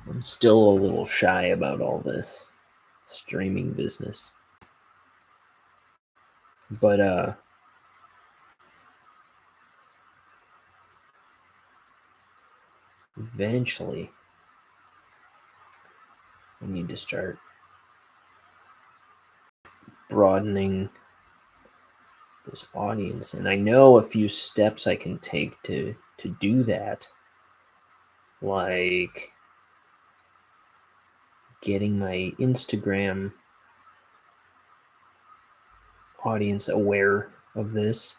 I'm still a little shy about all this streaming business. But eventually I need to start broadening this audience, and I know a few steps I can take to do that, like getting my Instagram audience aware of this,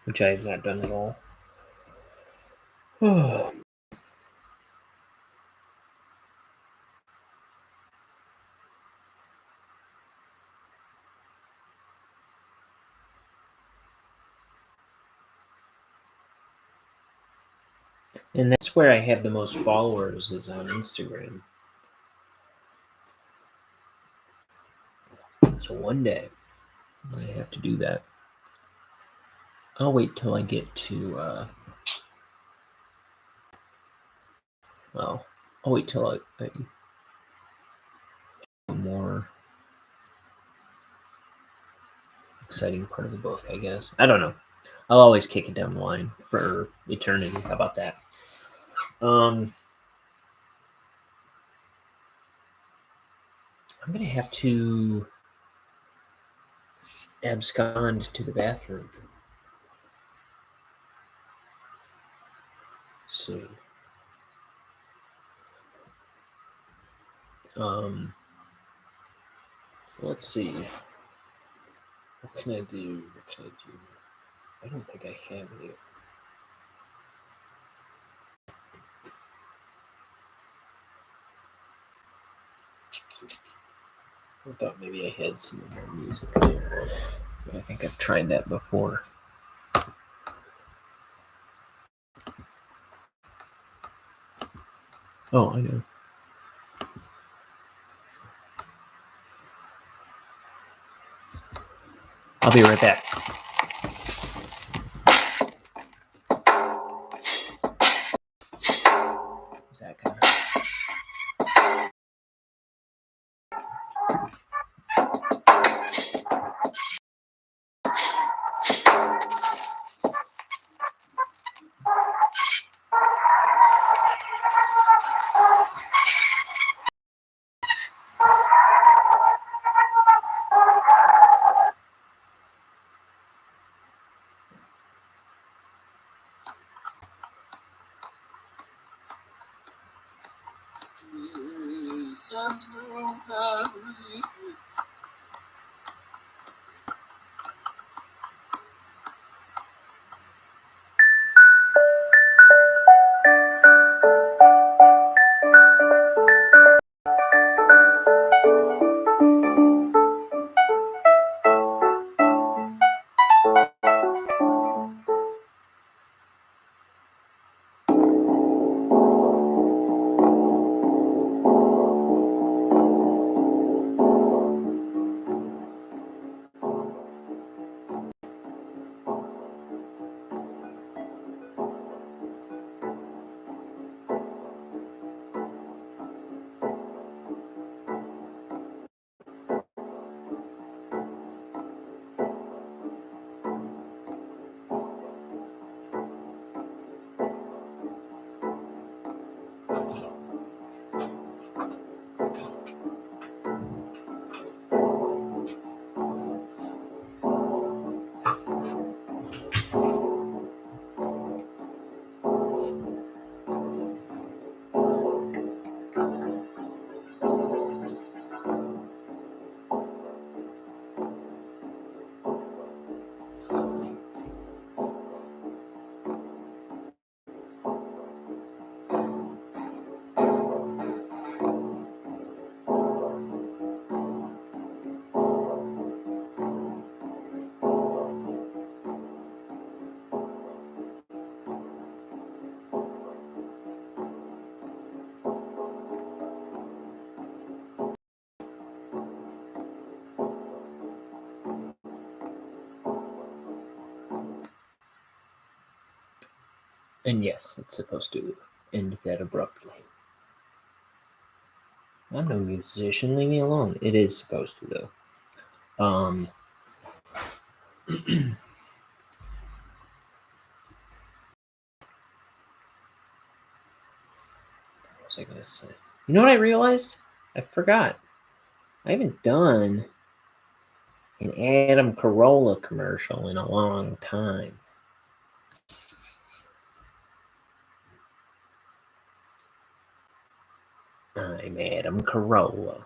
which I have not done at all. And that's where I have the most followers, is on Instagram. So one day I have to do that. I'll wait till I get to I'll wait till I a more exciting part of the book, I guess. I don't know. I'll always kick it down the line for eternity. How about that? I'm gonna have to abscond to the bathroom soon. Let's see. What can I do? I don't think I have any. I thought maybe I had some more music there, but I think I've tried that before. Oh, I know. I'll be right back. Is that kind of... And yes, it's supposed to end that abruptly. I'm no musician, leave me alone. It is supposed to, though. What was I going to say? You know what I realized? I forgot. I haven't done an Adam Carolla commercial in a long time. I'm Adam Carolla.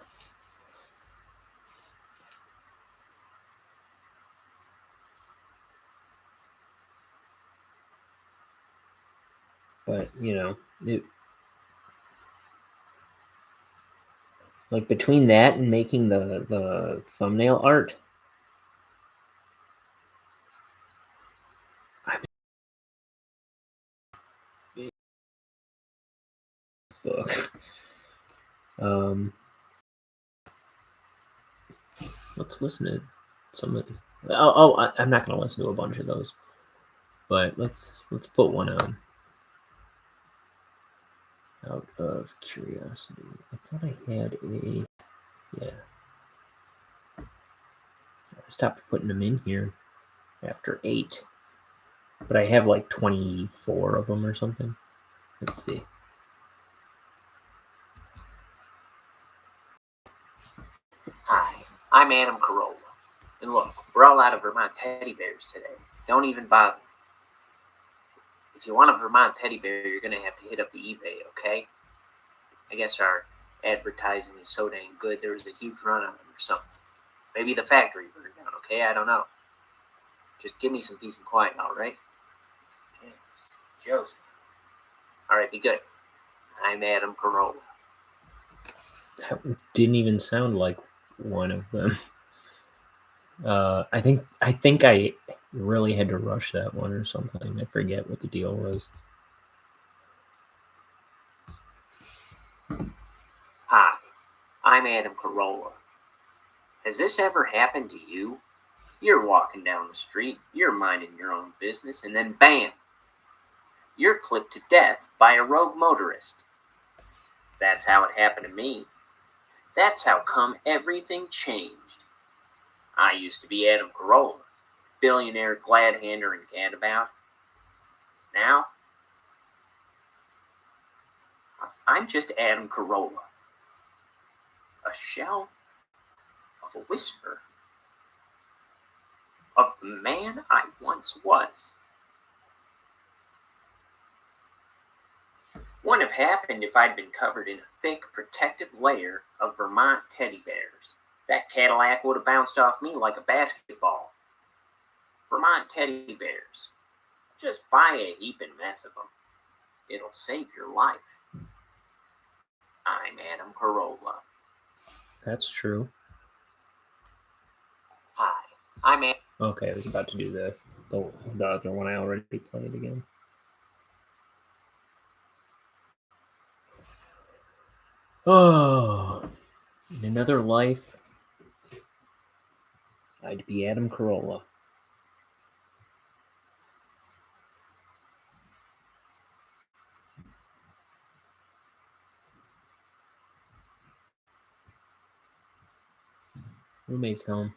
But, like between that and making the thumbnail art, I was book. Let's listen to somebody. I'm not gonna listen to a bunch of those, but let's put one on. Out of curiosity, I thought I had a yeah. I stopped putting them in here after 8, but I have like 24 of them or something. Let's see. Hi, I'm Adam Carolla. And look, we're all out of Vermont teddy bears today. Don't even bother. If you want a Vermont teddy bear, you're going to have to hit up the eBay, okay? I guess our advertising is so dang good, there was a huge run on them or something. Maybe the factory burned down, okay? I don't know. Just give me some peace and quiet, all right? James, Joseph. All right, be good. I'm Adam Carolla. That didn't even sound like one of them. I think I really had to rush that one or something. I forget what the deal was. Hi, I'm Adam Carolla. Has this ever happened to you? You're walking down the street, you're minding your own business, and then bam! You're clipped to death by a rogue motorist. That's how it happened to me. That's how come everything changed. I used to be Adam Carolla, billionaire glad-hander and gadabout. Now, I'm just Adam Carolla. A shell of a whisper of the man I once was. Wouldn't have happened if I'd been covered in a thick, protective layer of Vermont teddy bears. That Cadillac would have bounced off me like a basketball. Vermont teddy bears. Just buy a heaping mess of them. It'll save your life. I'm Adam Carolla. That's true. Hi, I'm Adam. Okay, I was about to do the other one I already played again. Oh, in another life, I'd be Adam Carolla. Roommate's home.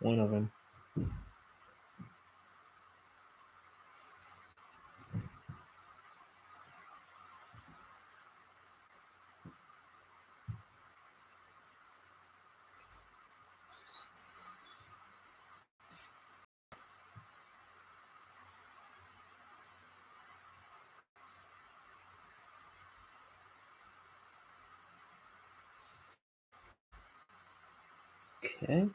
One of them. Okay.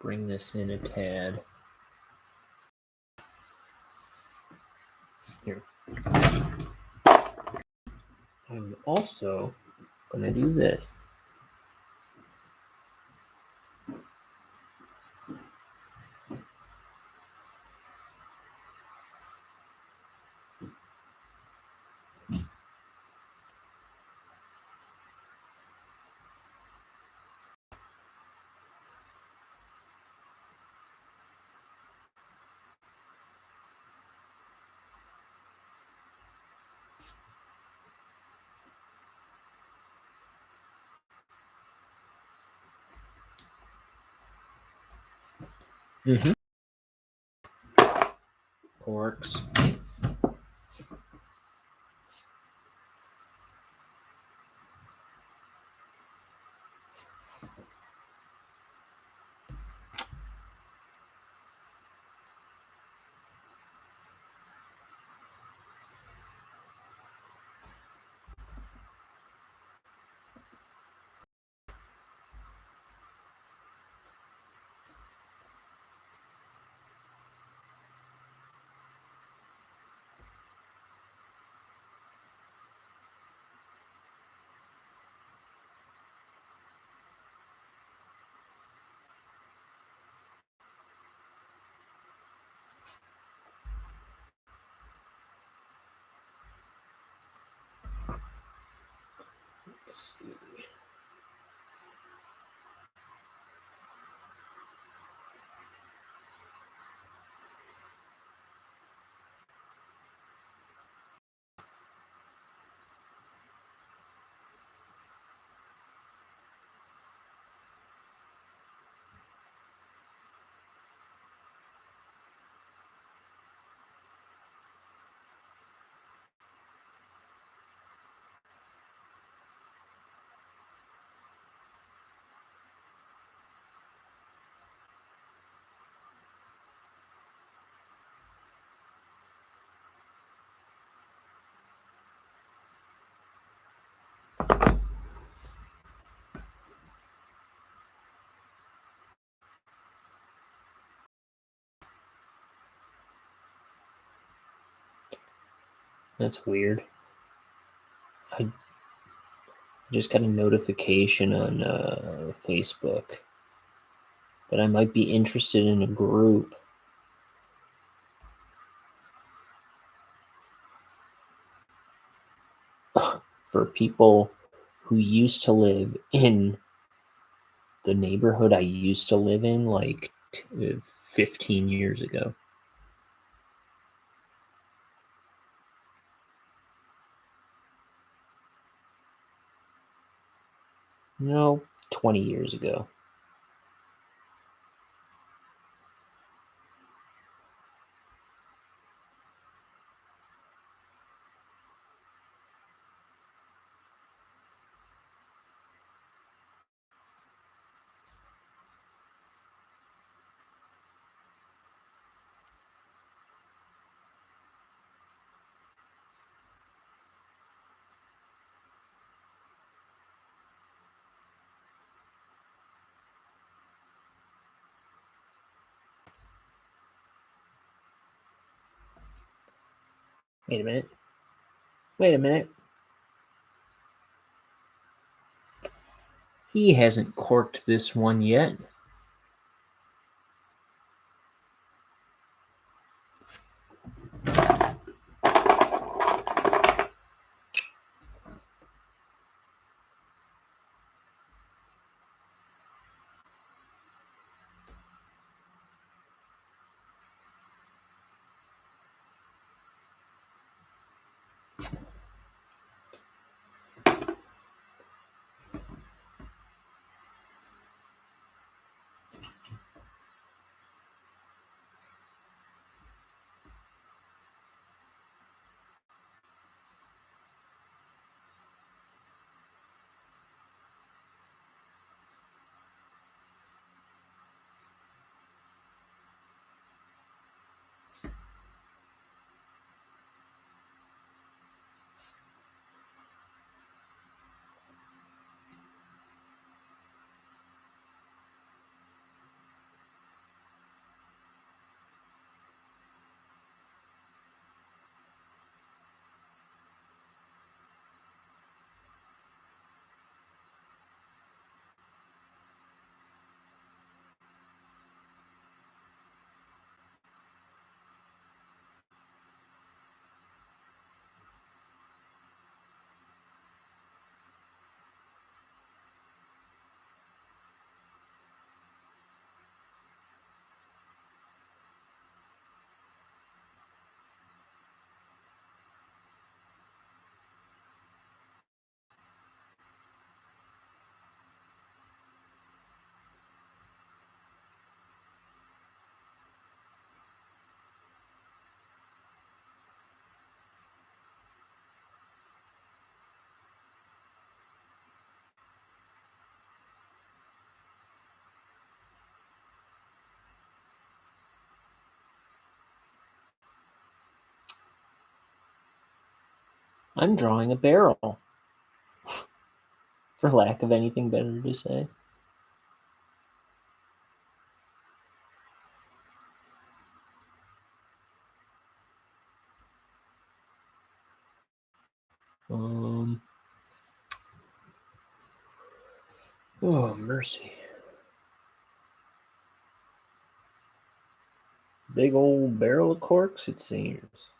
bring this in a tad. Here. I'm also going to do this. Mm-hmm. Porks. Let's see. That's weird. I just got a notification on Facebook that I might be interested in a group. For people who used to live in the neighborhood I used to live in like 15 years ago. No, 20 years ago. Wait a minute. Wait a minute. He hasn't corked this one yet. I'm drawing a barrel, for lack of anything better to say. Oh, mercy. Big old barrel of corks, it seems.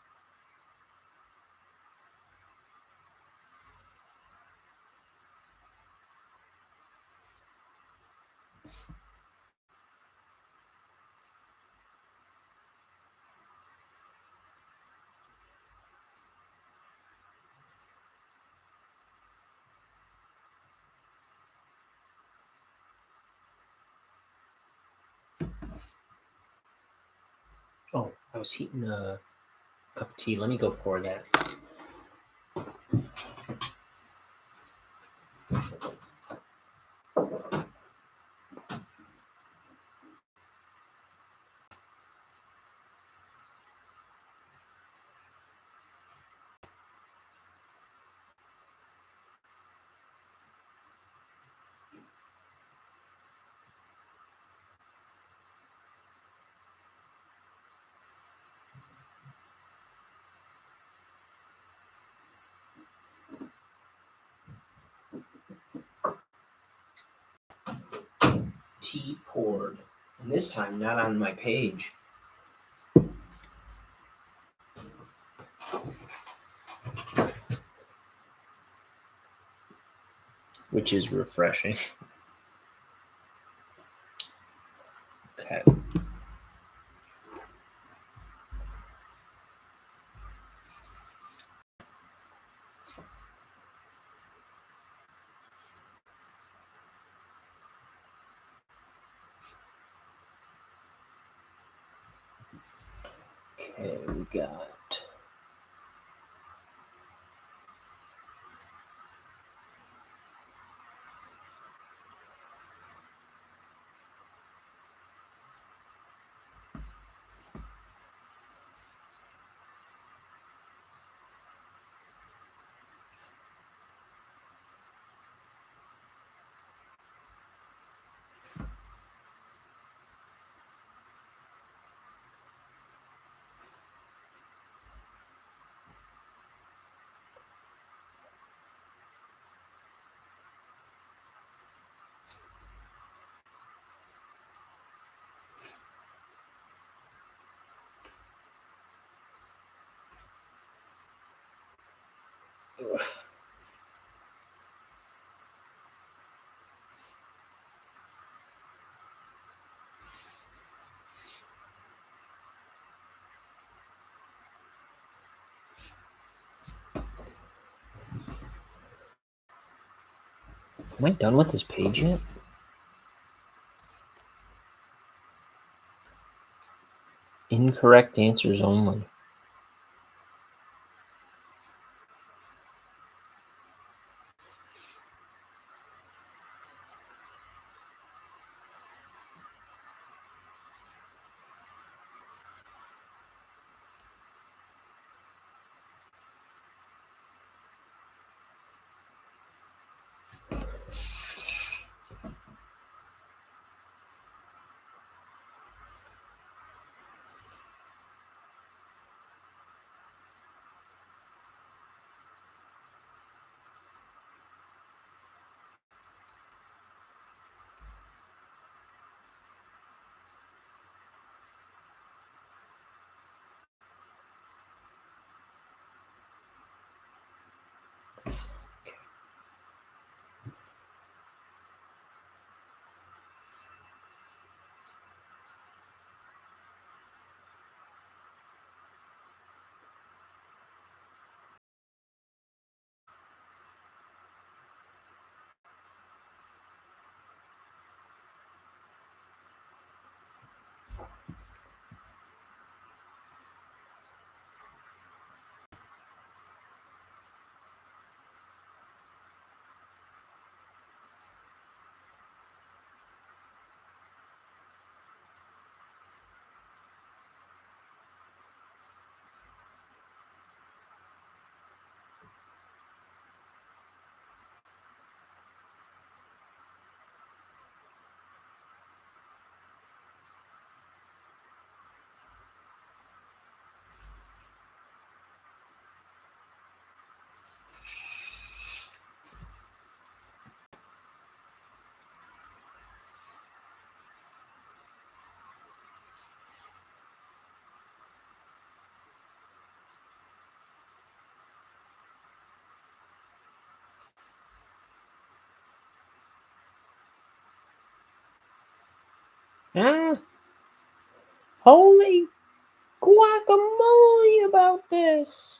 Oh, I was heating a cup of tea. Let me go pour that. Tea poured, and this time not on my page. Which is refreshing. Okay. Okay, we got Am I done with this page yet? Incorrect answers only. Ah, holy guacamole about this.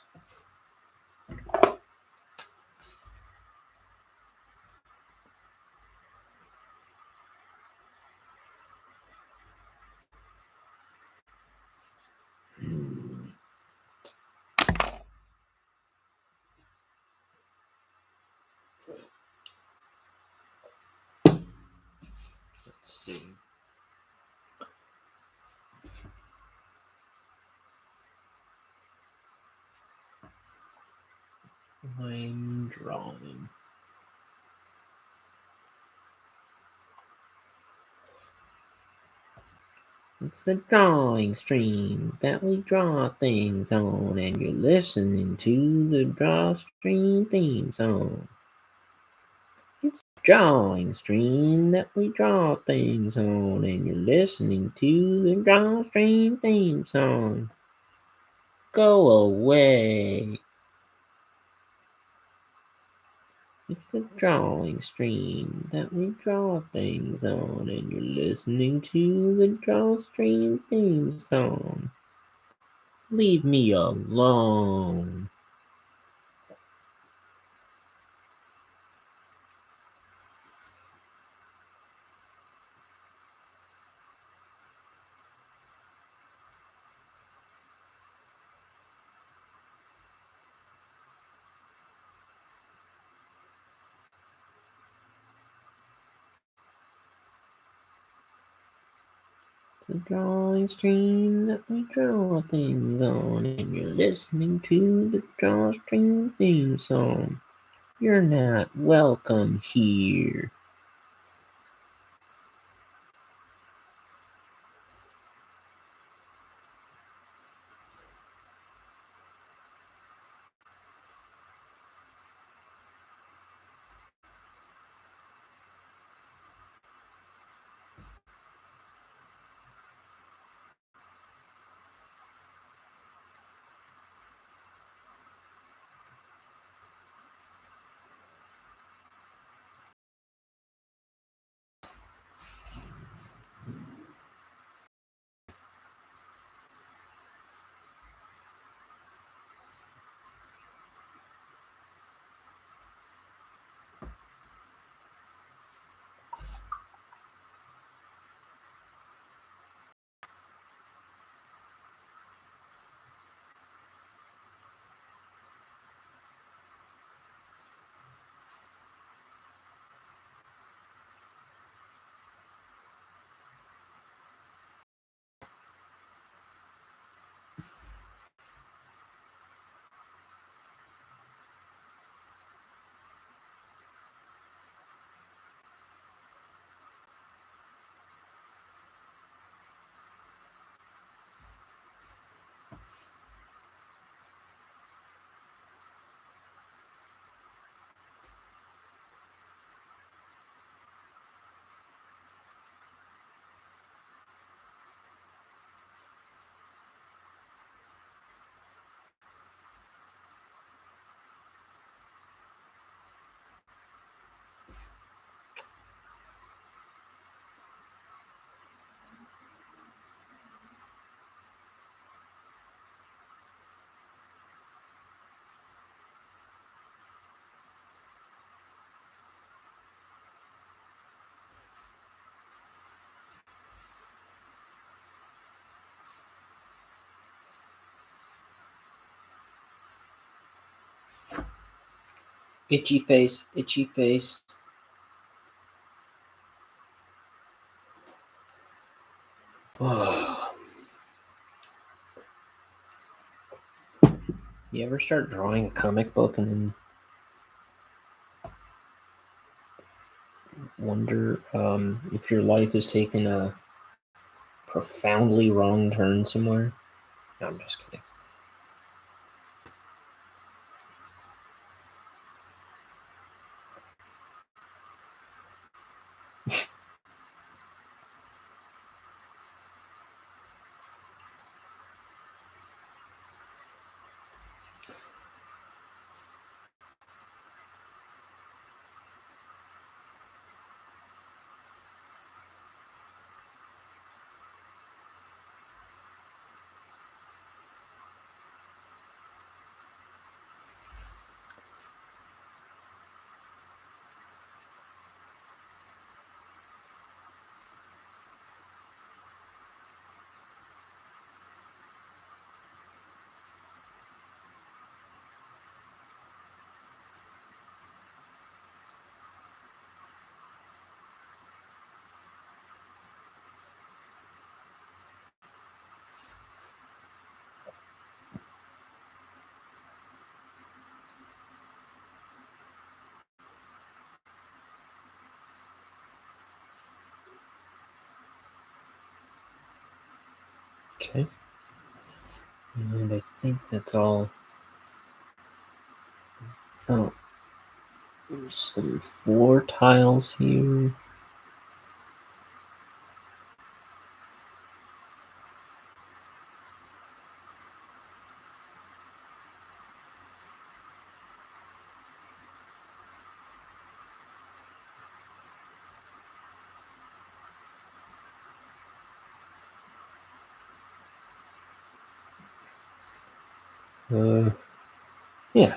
Let's see. I'm drawing. It's the drawing stream that we draw things on, and you're listening to the draw stream theme song. It's the drawing stream that we draw things on, and you're listening to the draw stream theme song. Go away. It's the drawing stream that we draw things on, and you're listening to the draw stream theme song. Leave me alone. The drawing stream that we draw things on, and you're listening to the draw stream theme song. You're not welcome here. Itchy face, itchy face. Oh. You ever start drawing a comic book and then wonder if your life has taken a profoundly wrong turn somewhere? No, I'm just kidding. Okay. And I think that's all. Oh, there's some floor tiles here. Yeah.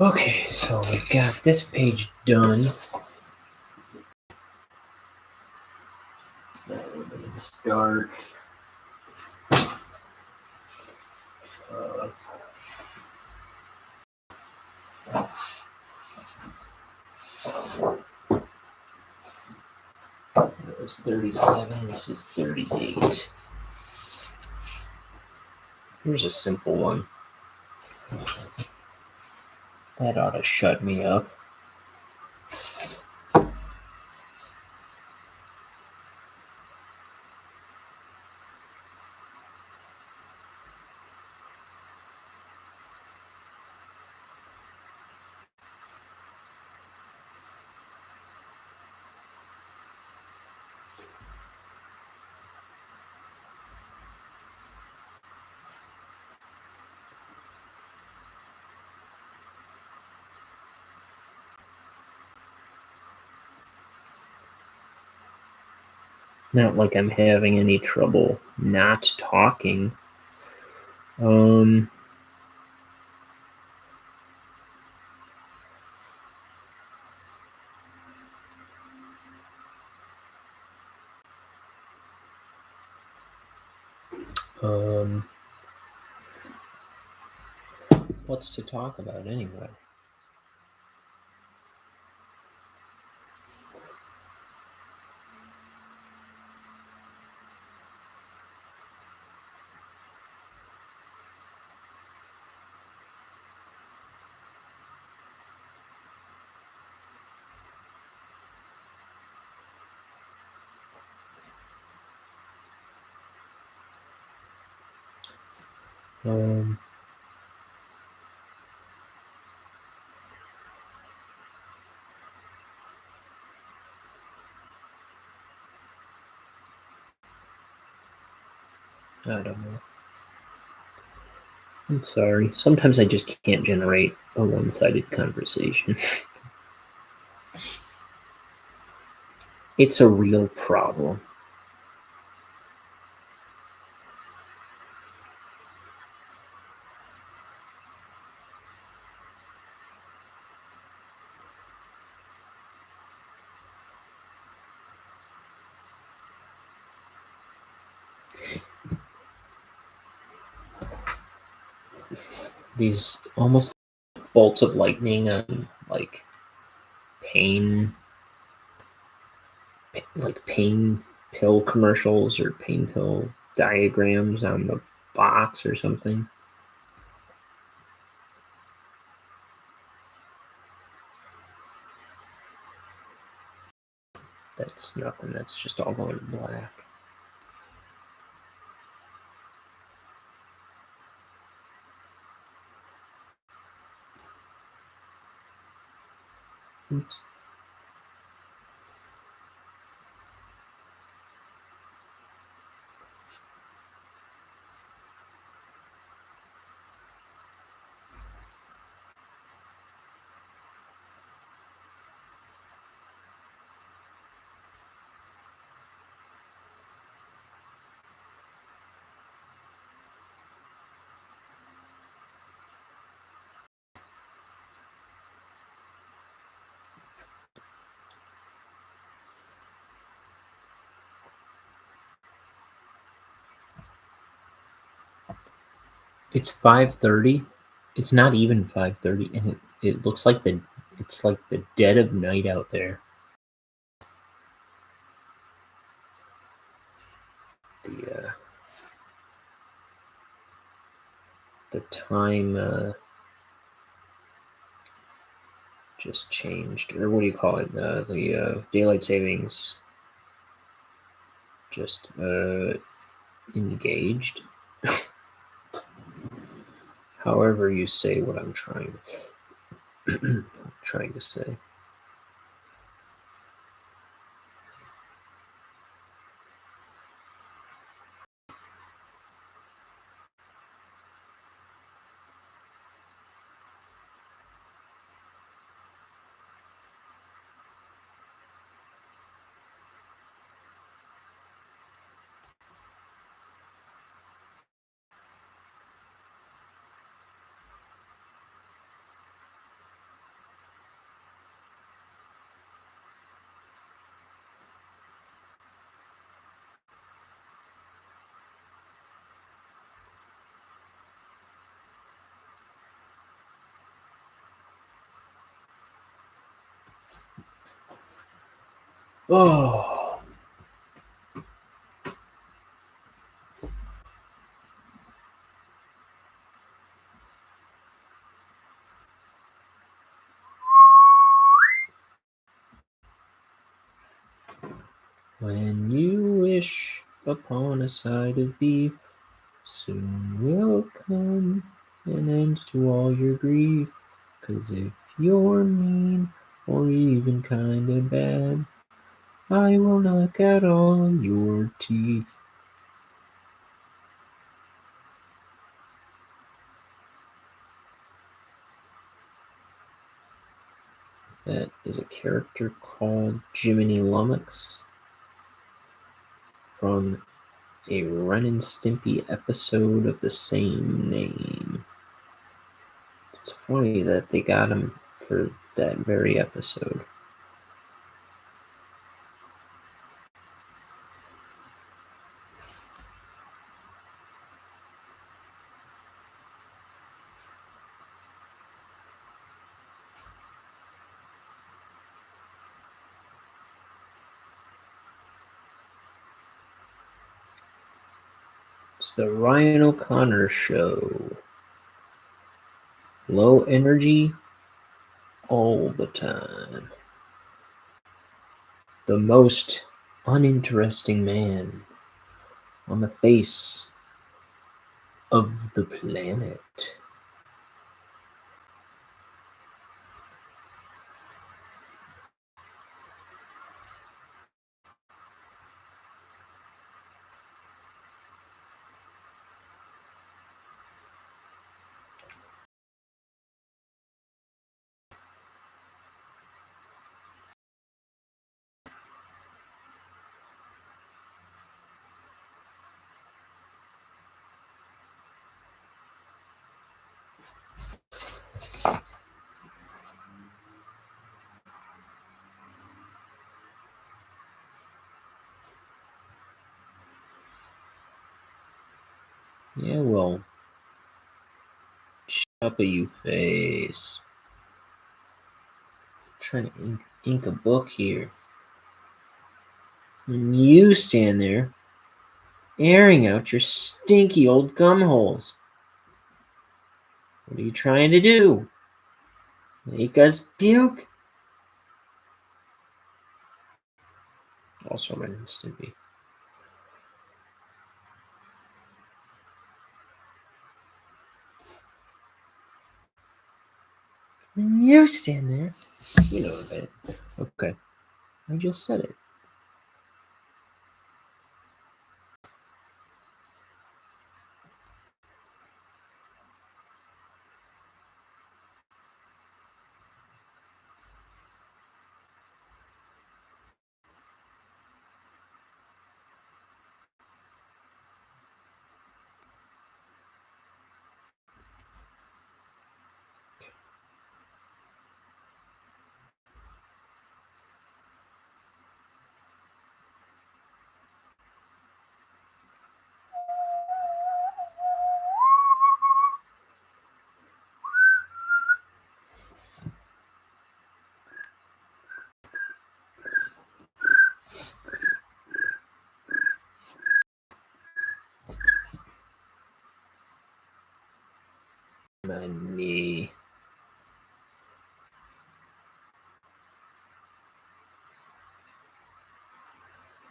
Okay, so we got this page done. Start. That was 37. This is 38. Here's a simple one. That ought to shut me up. Not like I'm having any trouble not talking. What's to talk about anyway? I don't know. I'm sorry. Sometimes I just can't generate a one-sided conversation. It's a real problem. These almost bolts of lightning on like pain pill commercials or pain pill diagrams on the box or something. That's nothing. That's just all going black. Oops. It's 5:30. It's not even 5:30, and it looks like it's like the dead of night out there. The time just changed, or what do you call it? The daylight savings just engaged. However you say what I'm trying trying to say. Oh. When you wish upon a side of beef, soon will come an end to all your grief. 'Cause if you're mean or even kinda bad, I will knock out all your teeth. That is a character called Jiminy Lummox from a Ren and Stimpy episode of the same name. It's funny that they got him for that very episode. It's the Ryan O'Connor Show. Low energy all the time. The most uninteresting man on the face of the planet. Yeah, well, shut up, you face. I'm trying to ink a book here. And you stand there airing out your stinky old gum holes. What are you trying to do? Make us puke? Also Ren and Stimpy. You stand there. You know that. Okay. I just said it.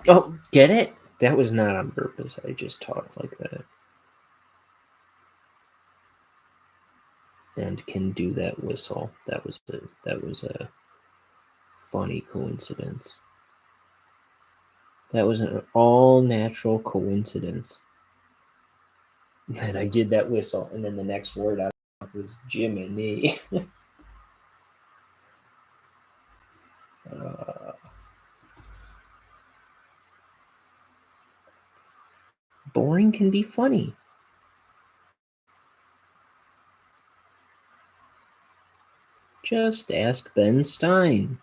Oh, get it? That was not on purpose. I just talked like that. And can do that whistle. That was a funny coincidence. That was an all natural coincidence that I did that whistle, and then the next word out was Jiminy. uh, boring can be funny. Just ask Ben Stein.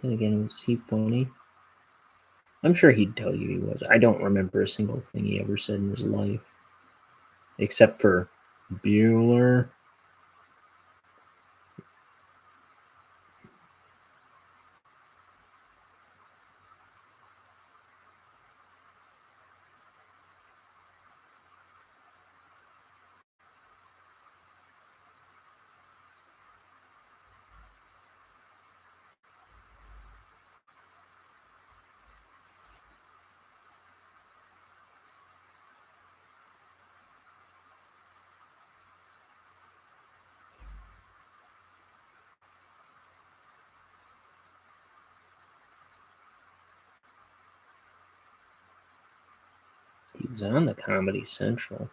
Then again, was he funny? I'm sure he'd tell you he was. I don't remember a single thing he ever said in his life, except for Bueller. He was on the Comedy Central,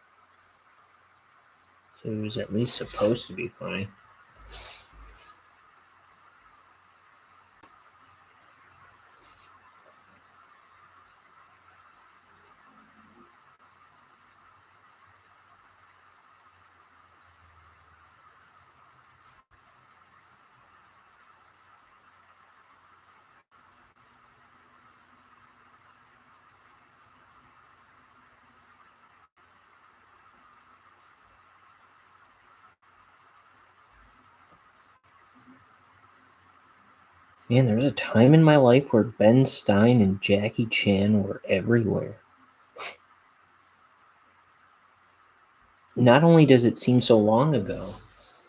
so he was at least supposed to be funny. Man, there was a time in my life where Ben Stein and Jackie Chan were everywhere. Not only does it seem so long ago,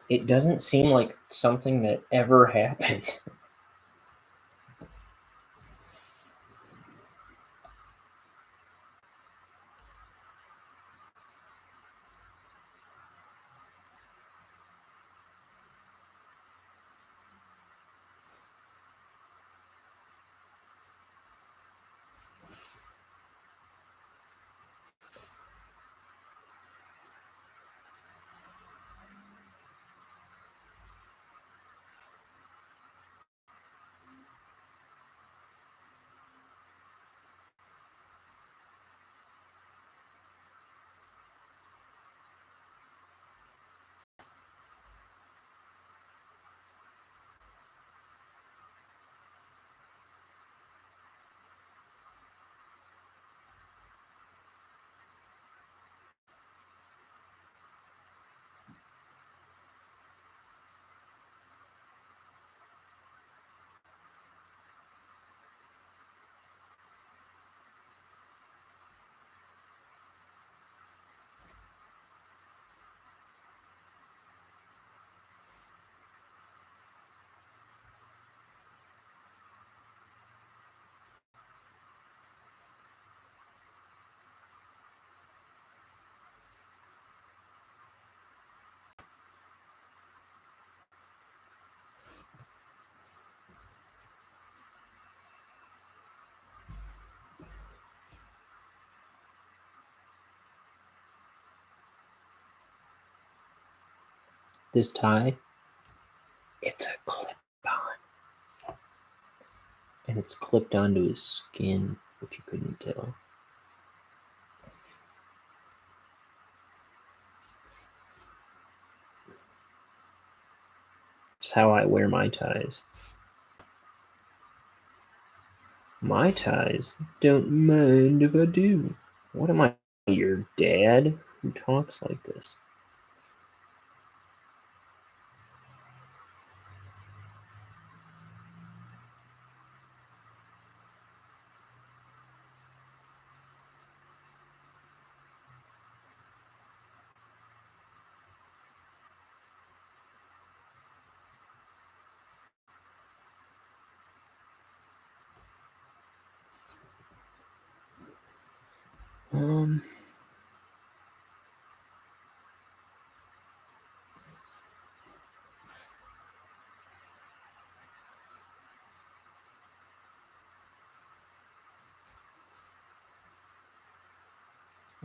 it doesn't seem like something that ever happened. This tie, it's a clip on. And it's clipped onto his skin, if you couldn't tell. It's how I wear my ties. My ties don't mind if I do. What am I, your dad? Who talks like this? Um,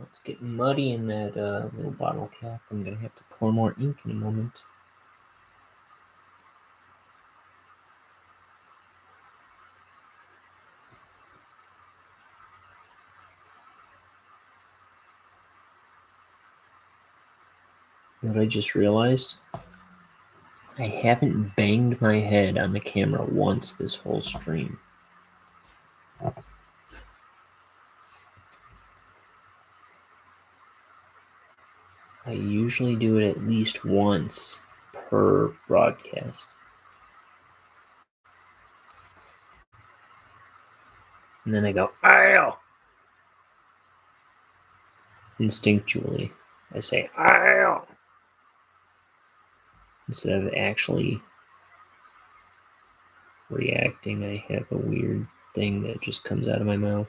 it's getting muddy in that little bottle cap. I'm gonna have to pour more ink in a moment. What I just realized, I haven't banged my head on the camera once this whole stream. I usually do it at least once per broadcast. And then I go, ow! Instinctually, I say, ow! Instead of actually reacting, I have a weird thing that just comes out of my mouth.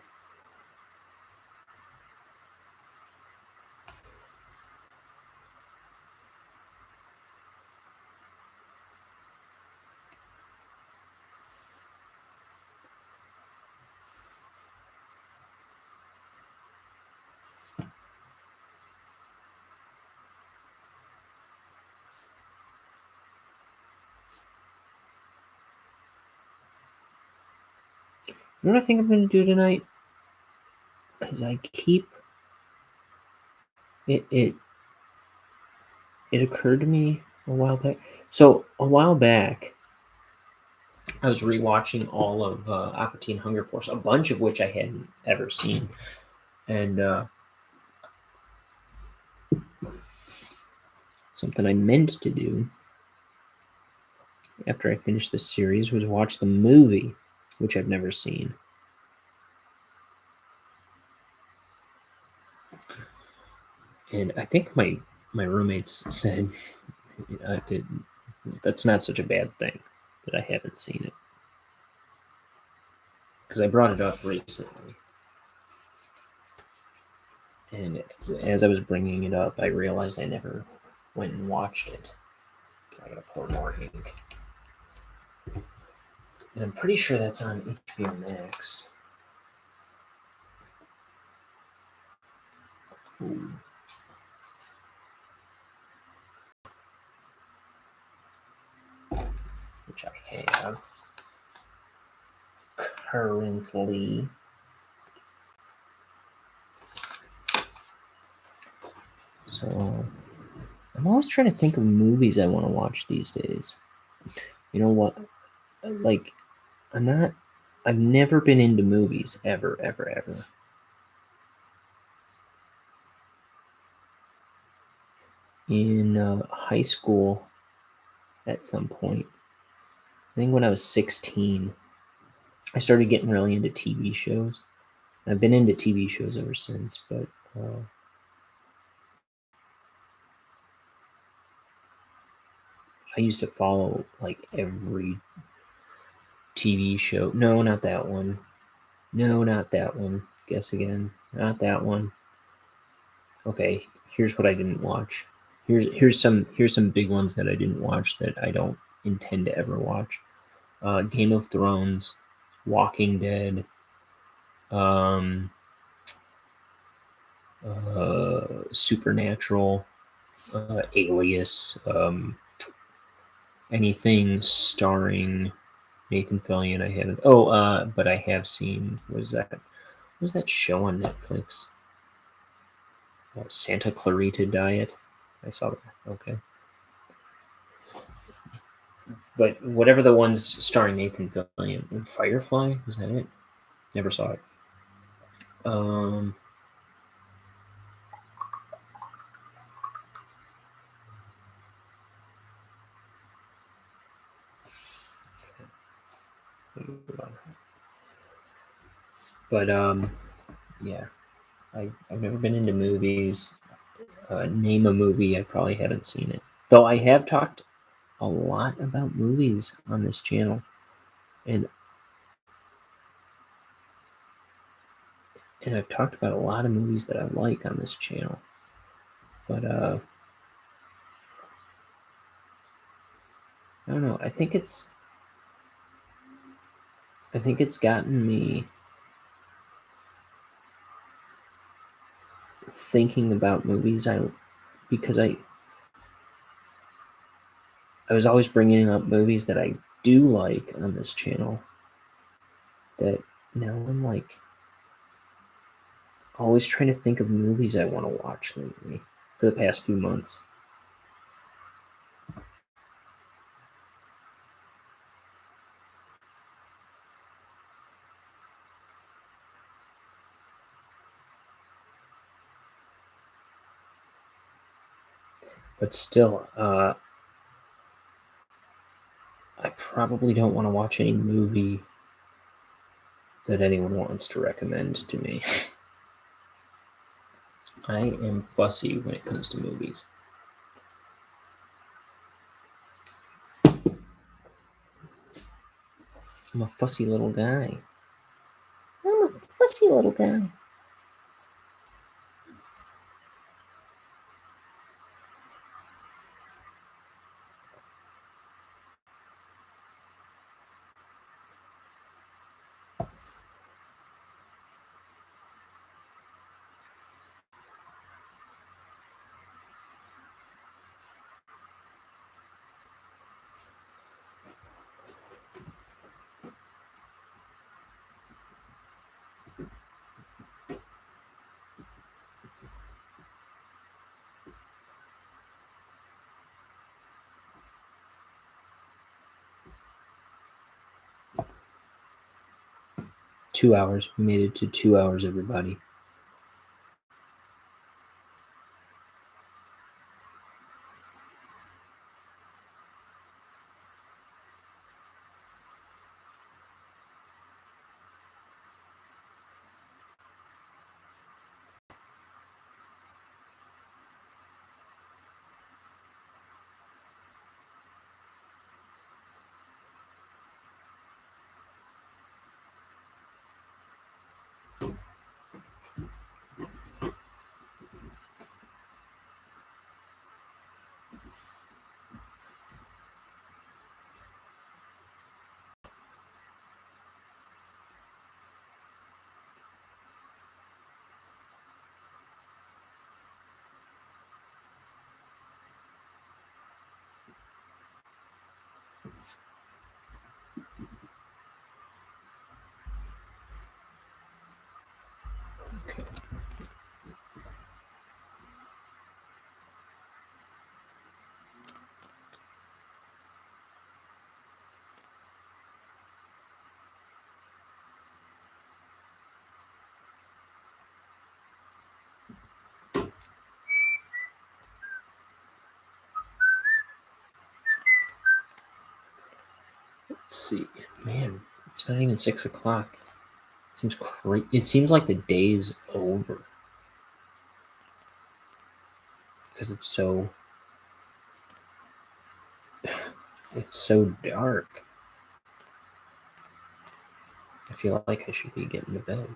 You know what I think I'm going to do tonight? Because I keep... It occurred to me a while back. So, a while back, I was rewatching all of Aqua Teen Hunger Force, a bunch of which I hadn't ever seen. And something I meant to do after I finished the series was watch the movie, which I've never seen. And I think my roommates said that's not such a bad thing that I haven't seen it. Because I brought it up recently. And as I was bringing it up, I realized I never went and watched it. I gotta pour more ink. And I'm pretty sure that's on HBO Max. Ooh. Which I have currently. So I'm always trying to think of movies I want to watch these days. You know what? Like, I've never been into movies, ever. In high school, at some point, I think when I was 16, I started getting really into TV shows. I've been into TV shows ever since, but I used to follow like every TV show. No, not that one. No, not that one. Guess again. Not that one. Okay, here's what I didn't watch. Here's some big ones that I didn't watch that I don't intend to ever watch. Game of Thrones, Walking Dead, Supernatural, Alias, anything starring Nathan Fillion. I haven't. Oh, but I have seen. Was that show on Netflix? Santa Clarita Diet. I saw that. Okay. But whatever the ones starring Nathan Fillion, Firefly, was that it? Never saw it. But yeah, I've never been into movies. Name a movie, I probably haven't seen it. Though I have talked a lot about movies on this channel, and and I've talked about a lot of movies that I like on this channel, but I don't know. I think it's gotten me thinking about movies because I was always bringing up movies that I do like on this channel, that now I'm like always trying to think of movies I want to watch lately for the past few months. But still, I probably don't want to watch any movie that anyone wants to recommend to me. I am fussy when it comes to movies. I'm a fussy little guy. 2 hours. We made it to 2 hours, everybody. Okay. Let's see. Man, it's not even 6 o'clock. Seems crazy. It seems like the day's over because it's so dark. I feel like I should be getting to bed.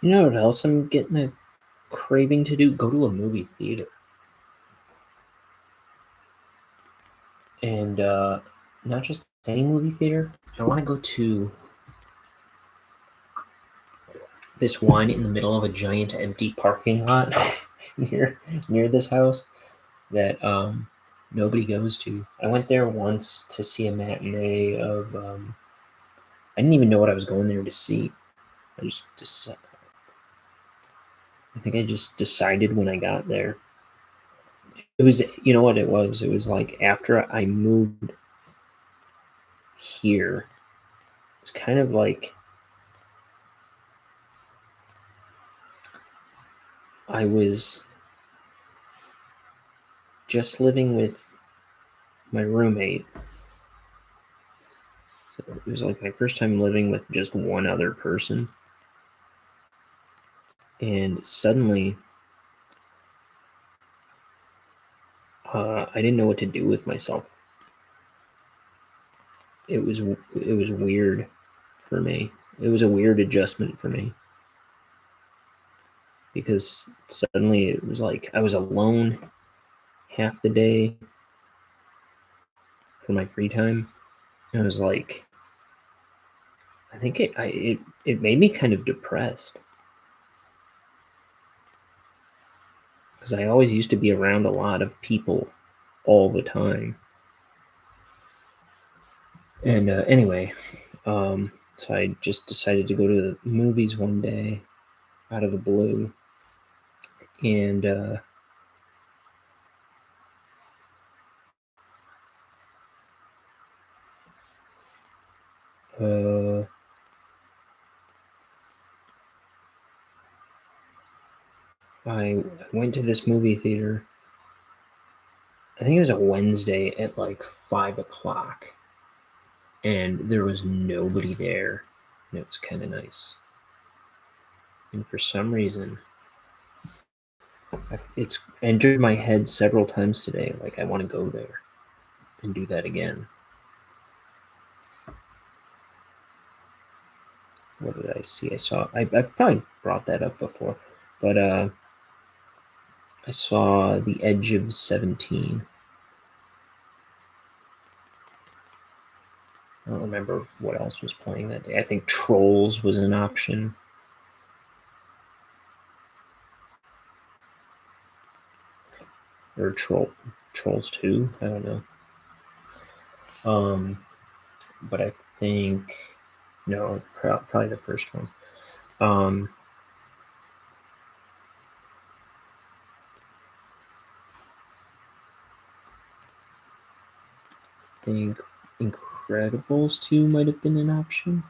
You know what else I'm getting a craving to do? Go to a movie theater. And not just any movie theater. I want to go to this one in the middle of a giant empty parking lot near this house that nobody goes to. I went there once to see a matinee of. I didn't even know what I was going there to see. I think I just decided when I got there. It was, you know what it was? It was like after I moved here. It was kind of like I was just living with my roommate. So it was like my first time living with just one other person. And suddenly, I didn't know what to do with myself. It was weird for me. It was a weird adjustment for me because suddenly it was like I was alone half the day for my free time. And I was like, I think it made me kind of depressed because I always used to be around a lot of people all the time. And anyway, so I just decided to go to the movies one day out of the blue, and uh, I went to this movie theater. I think it was a Wednesday at like 5 o'clock, and there was nobody there, and it was kind of nice. And for some reason, it's entered my head several times today. Like I want to go there and do that again. What did I see? I've probably brought that up before, but I saw The Edge of 17. I don't remember what else was playing that day. I think Trolls was an option. Or Trolls 2. I don't know. But I think no, probably the first one. I think Incredibles 2 might have been an option.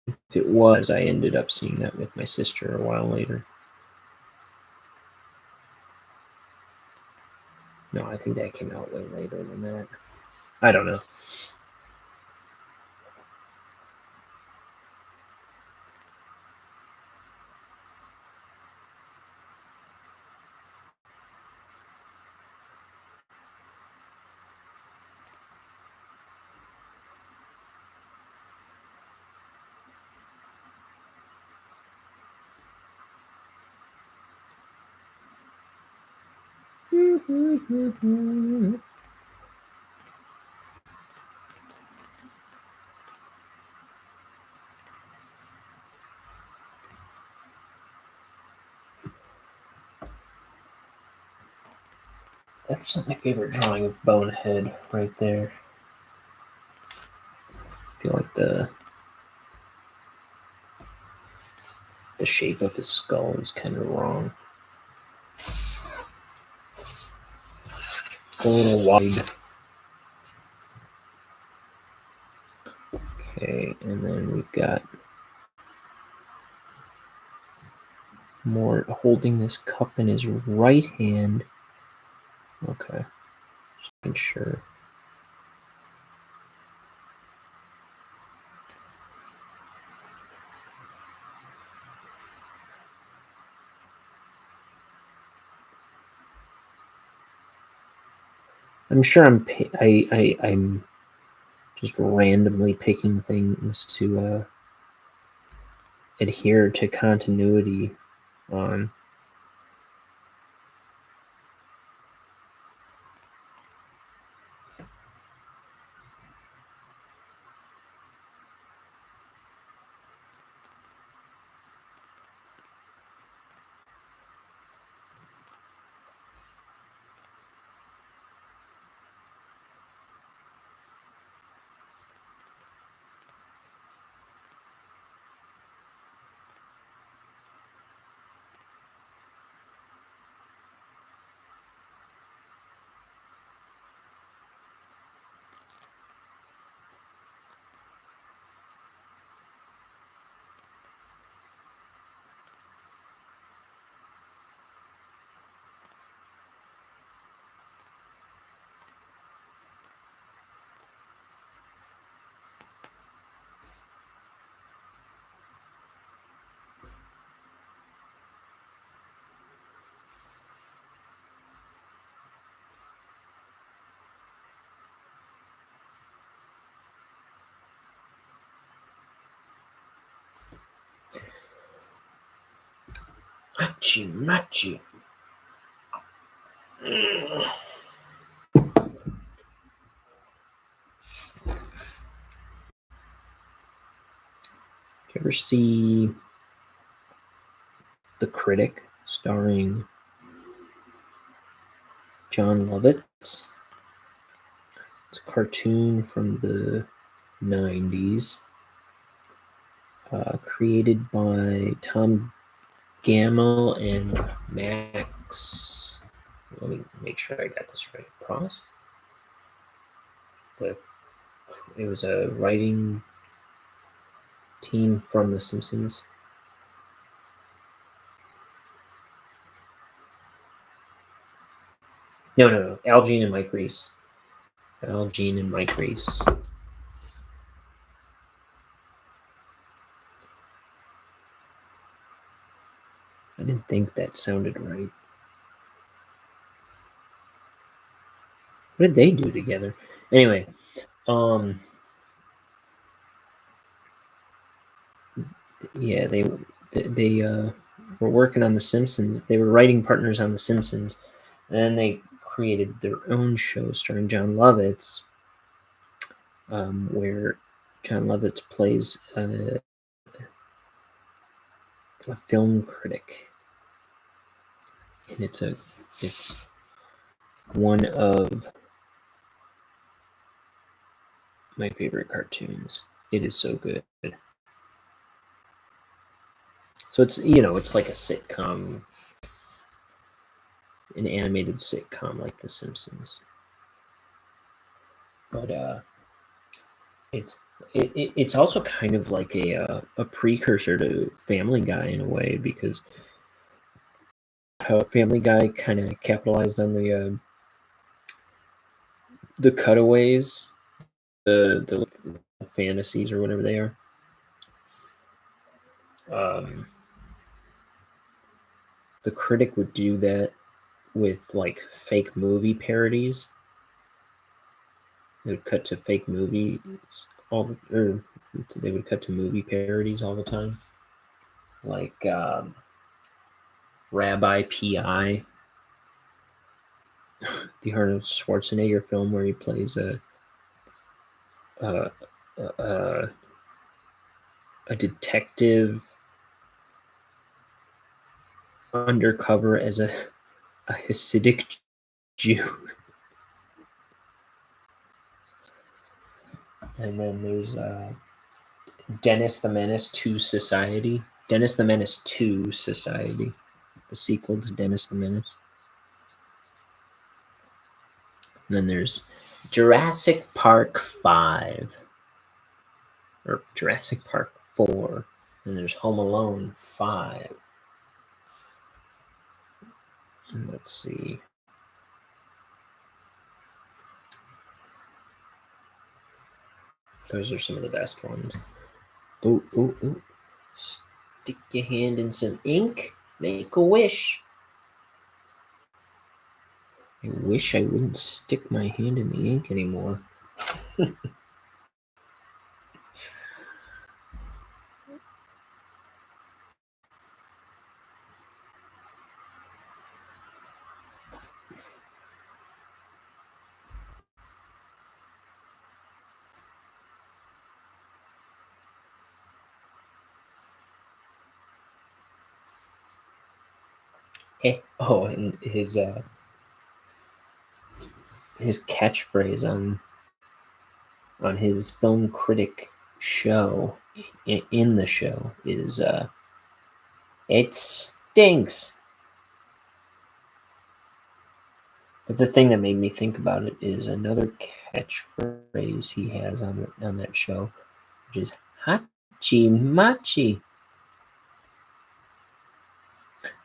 If it was, I ended up seeing that with my sister a while later. No, I think that came out way later than that. I don't know. That's my favorite drawing of Bonehead right there. I feel like the shape of his skull is kind of wrong. It's a little wide. Okay, and then we've got more holding this cup in his right hand. Okay, just making sure. I'm sure I'm just randomly picking things to adhere to continuity on. Machi. Did you ever see The Critic, starring John Lovitz? It's a cartoon from the 90s, created by Tom Gamble and Max. Let me make sure I got this right. Promise. It was a writing team from The Simpsons. No. Al Jean and Mike Reese. Al Jean and Mike Reese. I didn't think that sounded right. What did they do together? Anyway, yeah, they were working on The Simpsons. They were writing partners on The Simpsons, and then they created their own show starring John Lovitz, where John Lovitz plays a film critic, and it's one of my favorite cartoons. It is so good. So it's it's like a sitcom, an animated sitcom like The Simpsons, but it's also kind of like a precursor to Family Guy in a way, because how Family Guy kind of capitalized on the cutaways, the fantasies or whatever they are. The Critic would do that with like fake movie parodies. They would cut to fake movies they would cut to movie parodies all the time, like Rabbi P.I., the Arnold Schwarzenegger film where he plays a detective undercover as a Hasidic Jew. And then there's Dennis the Menace 2 Society. Dennis the Menace 2 Society, the sequel to Dennis the Menace. And then there's Jurassic Park 5, or Jurassic Park 4. And there's Home Alone 5. And let's see. Those are some of the best ones. Ooh. Stick your hand in some ink. Make a wish. I wish I wouldn't stick my hand in the ink anymore. And his catchphrase on his film critic show, in the show, is "It stinks." But the thing that made me think about it is another catchphrase he has on that show, which is "Hachi Machi."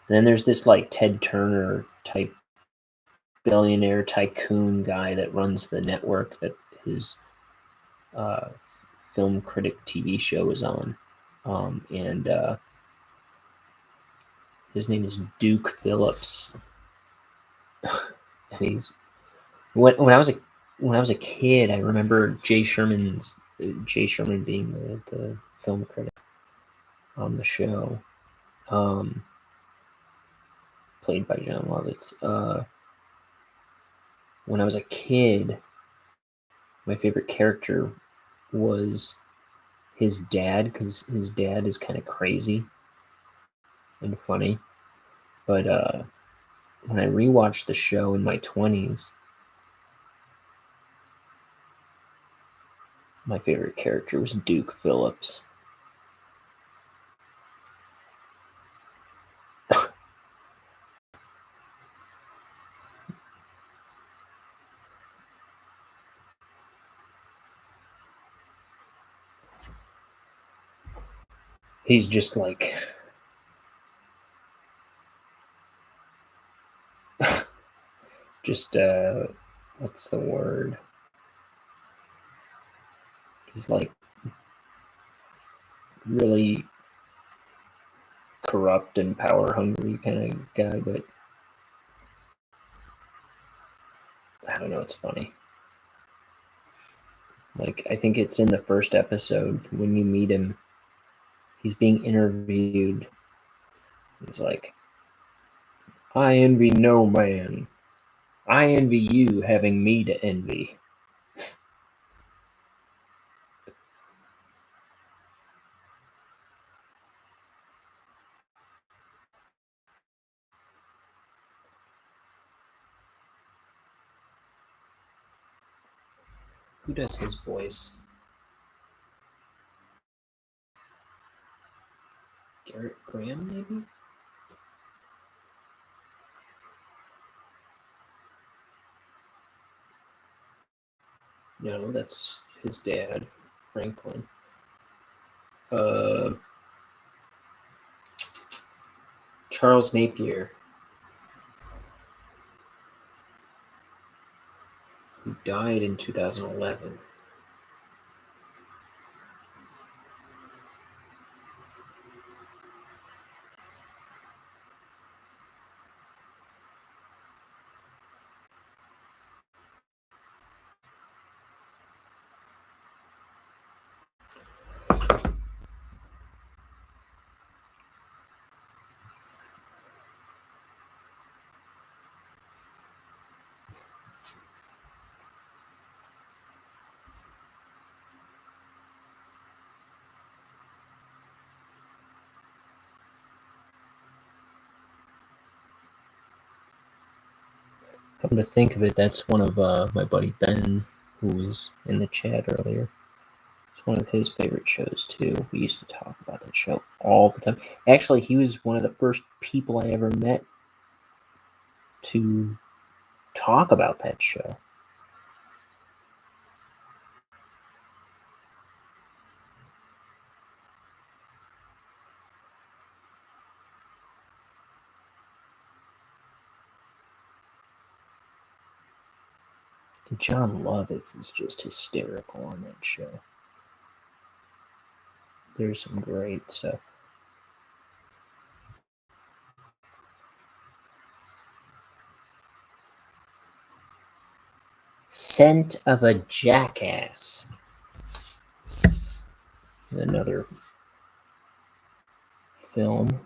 And then there's this like Ted Turner type billionaire tycoon guy that runs the network that his film critic TV show is on, and his name is Duke Phillips. And he's when I was a kid, I remember Jay Sherman being the film critic on the show. played by John Lovitz. When I was a kid, my favorite character was his dad, because his dad is kind of crazy and funny. But when I rewatched the show in my 20s, my favorite character was Duke Phillips. He's just like what's the word? He's like really corrupt and power hungry kind of guy, but I don't know, it's funny. Like, I think it's in the first episode when you meet him, he's being interviewed. He's like, I envy no man. I envy you having me to envy. Who does his voice? Garrett Graham, maybe? No, that's his dad, Franklin. Charles Napier, who died in 2011. Come to think of it, that's one of my buddy Ben, who was in the chat earlier. It's one of his favorite shows too. We used to talk about that show all the time. Actually, he was one of the first people I ever met to talk about that show. John Lovitz is just hysterical on that show. There's some great stuff. Scent of a Jackass. Another film.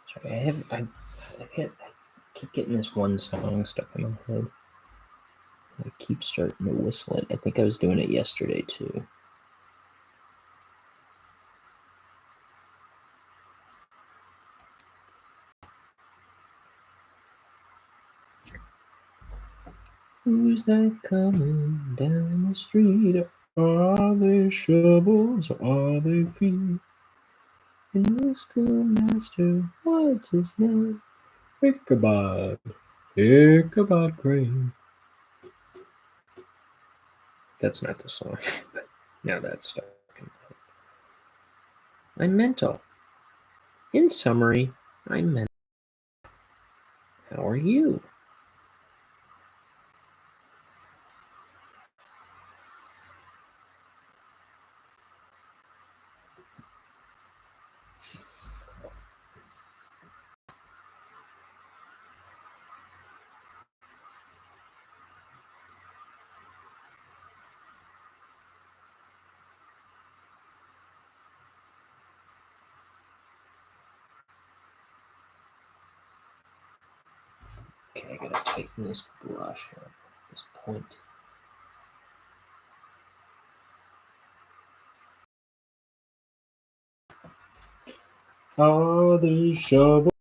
Sorry, I keep getting this one song stuck in my head. I keep starting to whistle it. I think I was doing it yesterday too. Who's that coming down the street? Are they shovels or are they feet? And the schoolmaster, what's his name? Ichabod Crane. That's not the song. But now that's stuck in my head. I'm mental. In summary, I'm mental. How are you? Okay, I gotta tighten this brush up, this point. Father shovel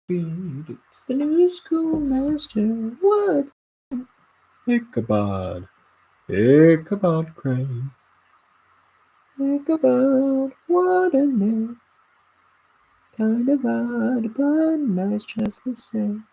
feet, it's the new schoolmaster. What? Ichabod, Ichabod Crane. Ichabod, what a name. Kind of odd, but nice just the same.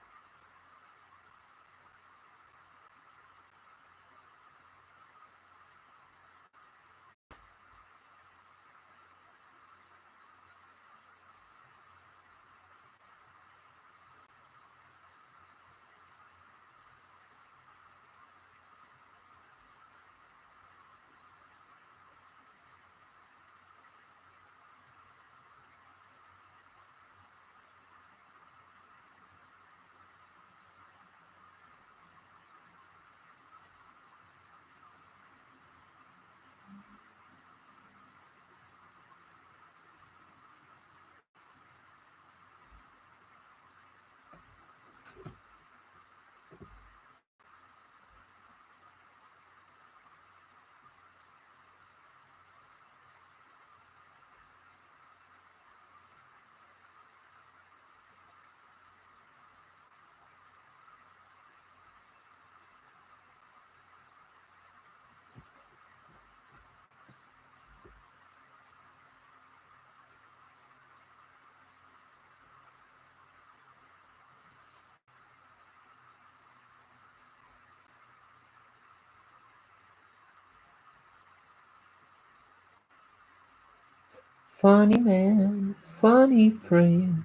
Funny man, funny frame.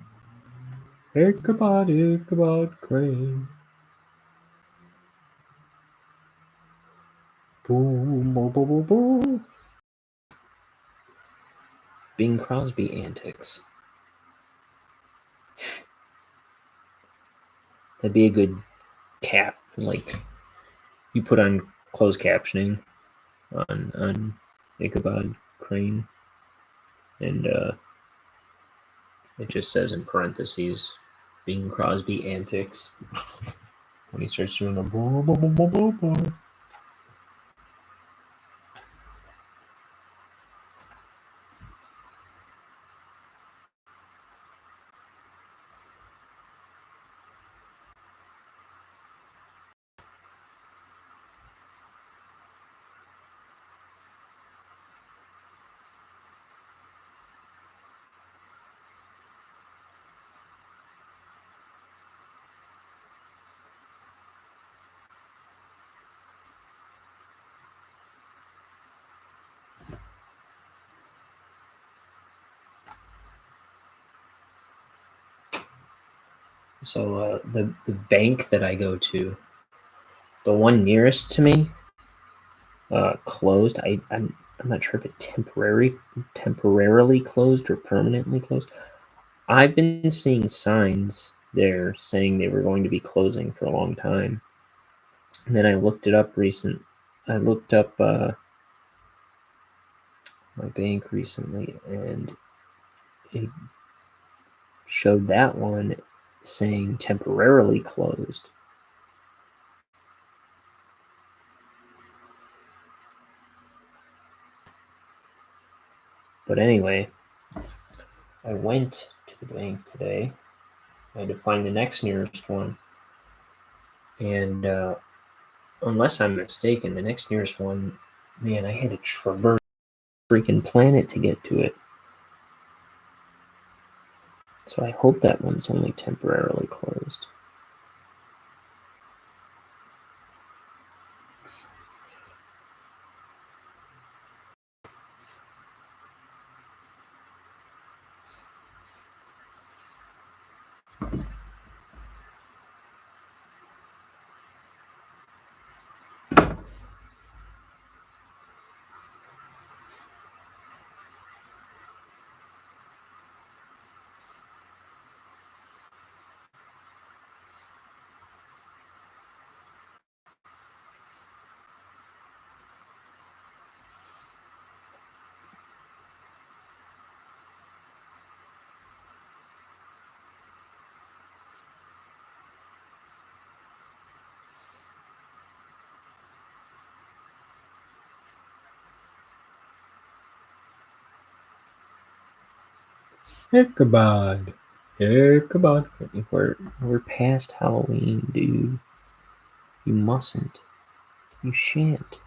Ichabod, Ichabod Crane. Boom, boom, boom, boom, boom. Bing Crosby antics. That'd be a good cap. Like, you put on closed captioning on Ichabod Crane, and it just says in parentheses, Bing Crosby antics. When he starts doing a boom, boom, boom, boom, boom, boom. So the bank that I go to, the one nearest to me, closed. I'm not sure if it temporarily closed or permanently closed. I've been seeing signs there saying they were going to be closing for a long time, and then I looked it up I looked up my bank recently, and it showed that one saying temporarily closed. But anyway, I went to the bank today. I had to find the next nearest one. And unless I'm mistaken, the next nearest one, man, I had to traverse the freaking planet to get to it. So I hope that one's only temporarily closed. Ichabod. Ichabod. We're past Halloween, dude. You mustn't. You shan't.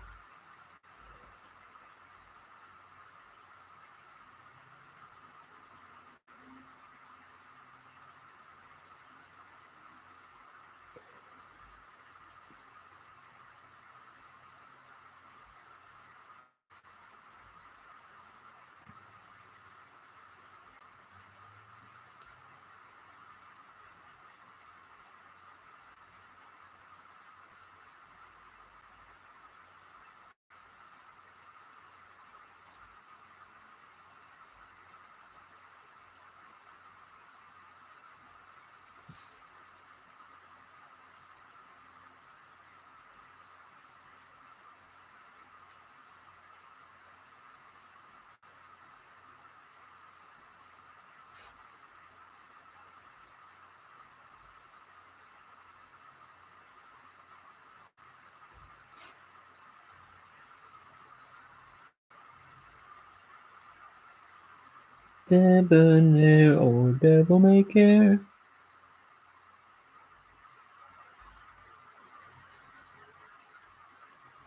Debonair or devil may care.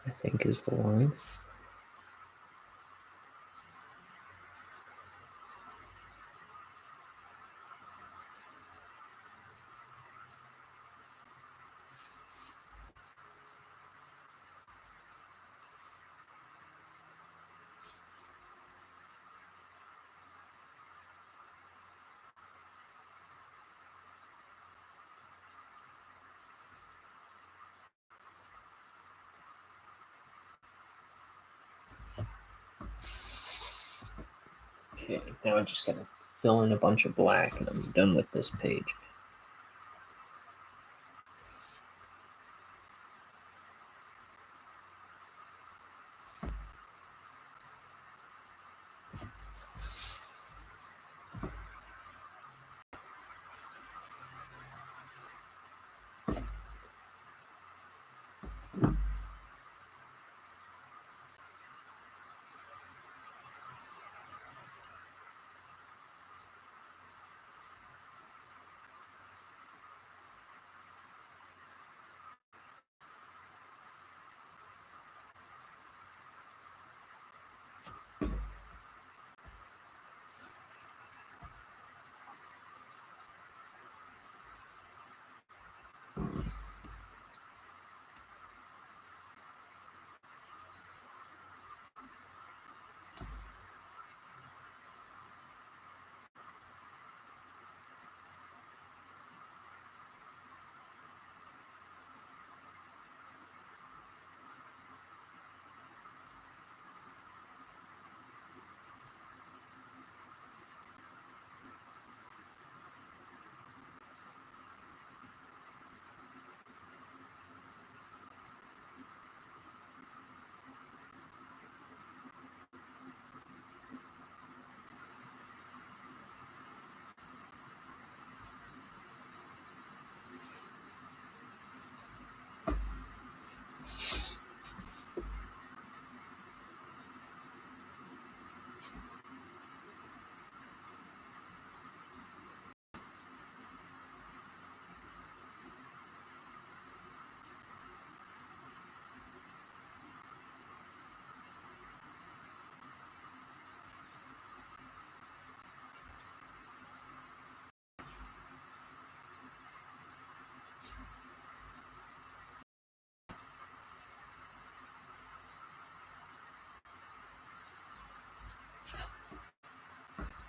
I think is the line. Okay, now I just gotta fill in a bunch of black and I'm done with this page.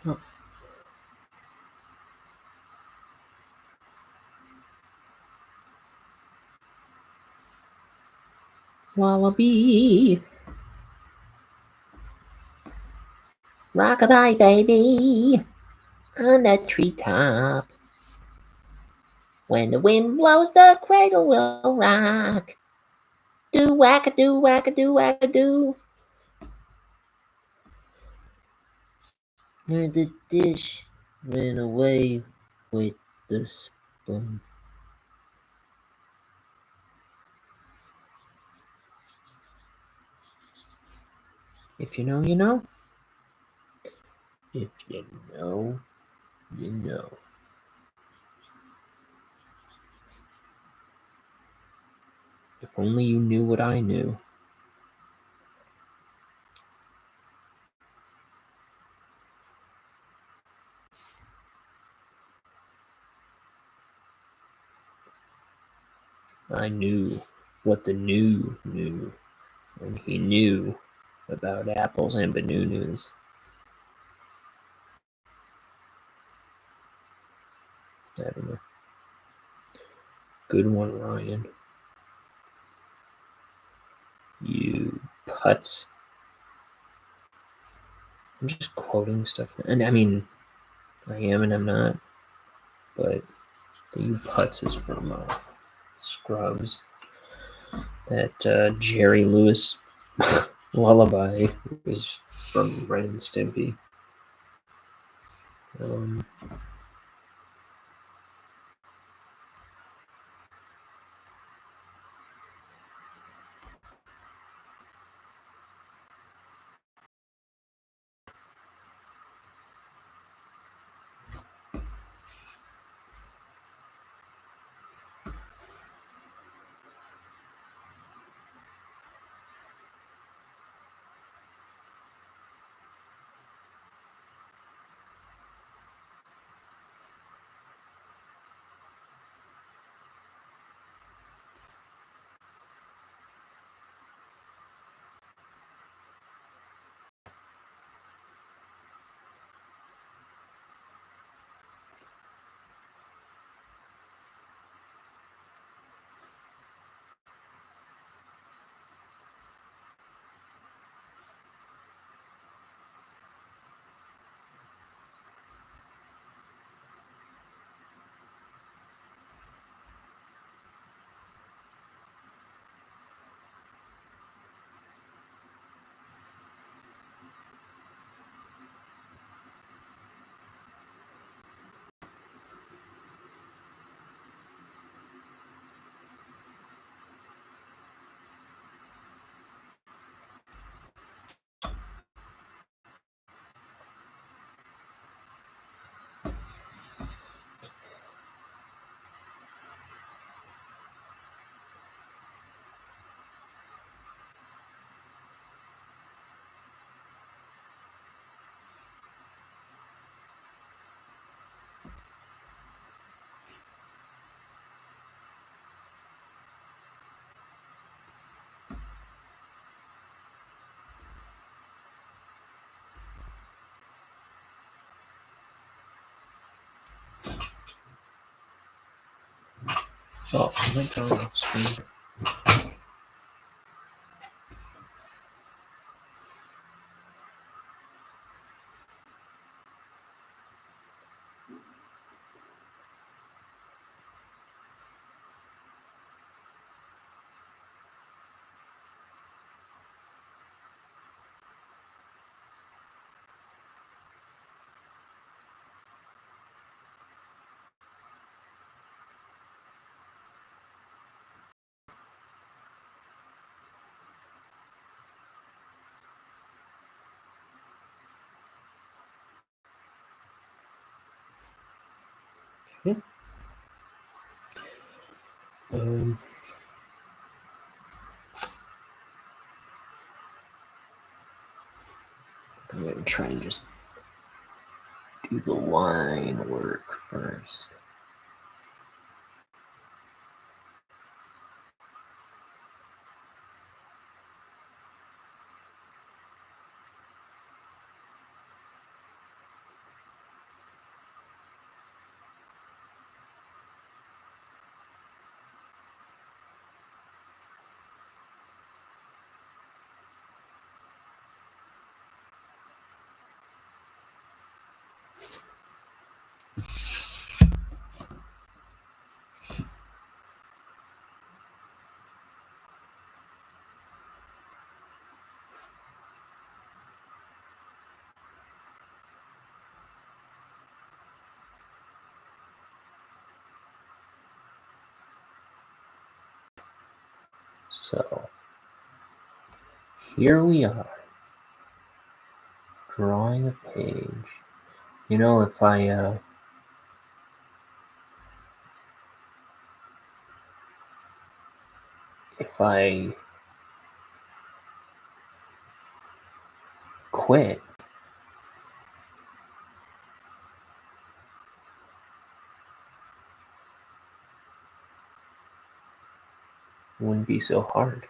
Oh. Wallaby. Rockabye, baby, on the treetop. When the wind blows, the cradle will rock. Do whack-a-doo, whack-a-doo, whack-a-doo. And the dish ran away with the spoon. If you know, you know. If you know, You know. If only you knew what I knew. I knew what the new knew, and he knew about apples and bananas. I don't know. Good one, Ryan. You putz. I'm just quoting stuff, and I mean, I am and I'm not, but the you putz is from Scrubs. That Jerry Lewis lullaby was from Ren and Stimpy. Oh, I went off screen. Okay. I'm going to try and just do the line work first. So here we are, drawing a page. You know, if I if I quit, it wouldn't be so hard.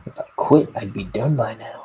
If I quit, I'd be done by now.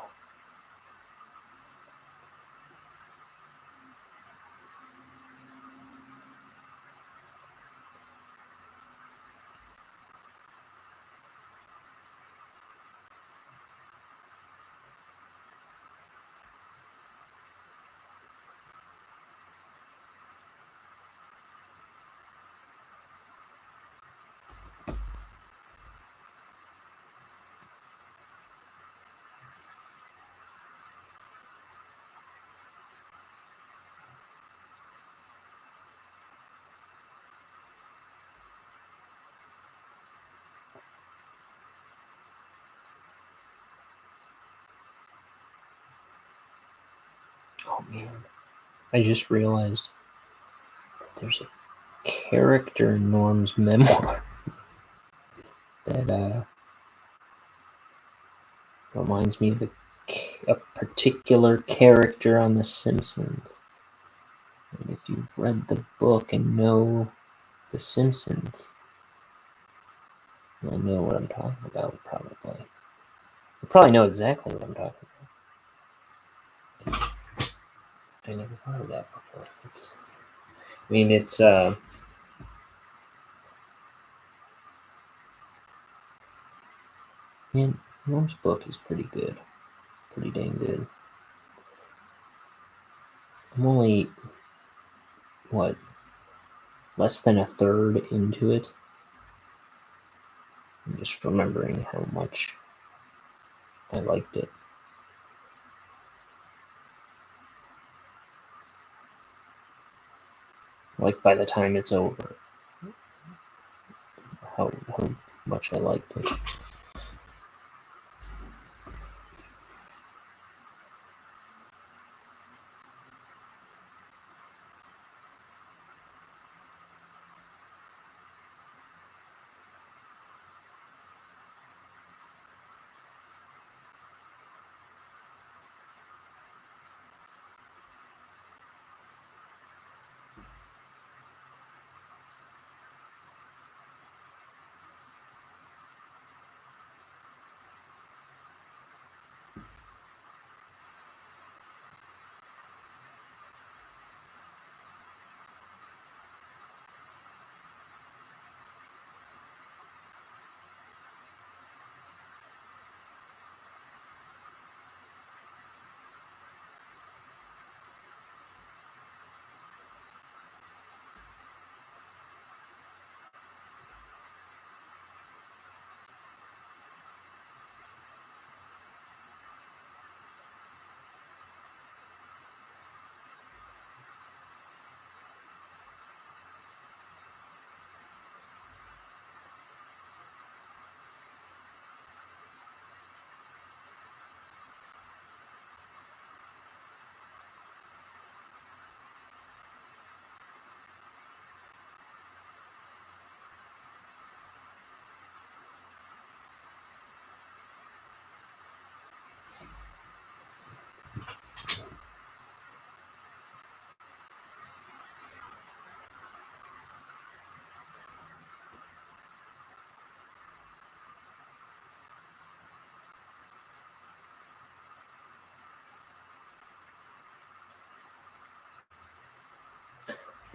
Oh man, I just realized that there's a character in Norm's memoir that reminds me of a particular character on The Simpsons. And if you've read the book and know The Simpsons, you'll know what I'm talking about, probably. You probably know exactly what I'm talking about. I never thought of that before. It's man, Norm's book is pretty good. Pretty dang good. I'm only, less than a third into it. I'm just remembering how much I liked it. Like, by the time it's over, how much I liked it.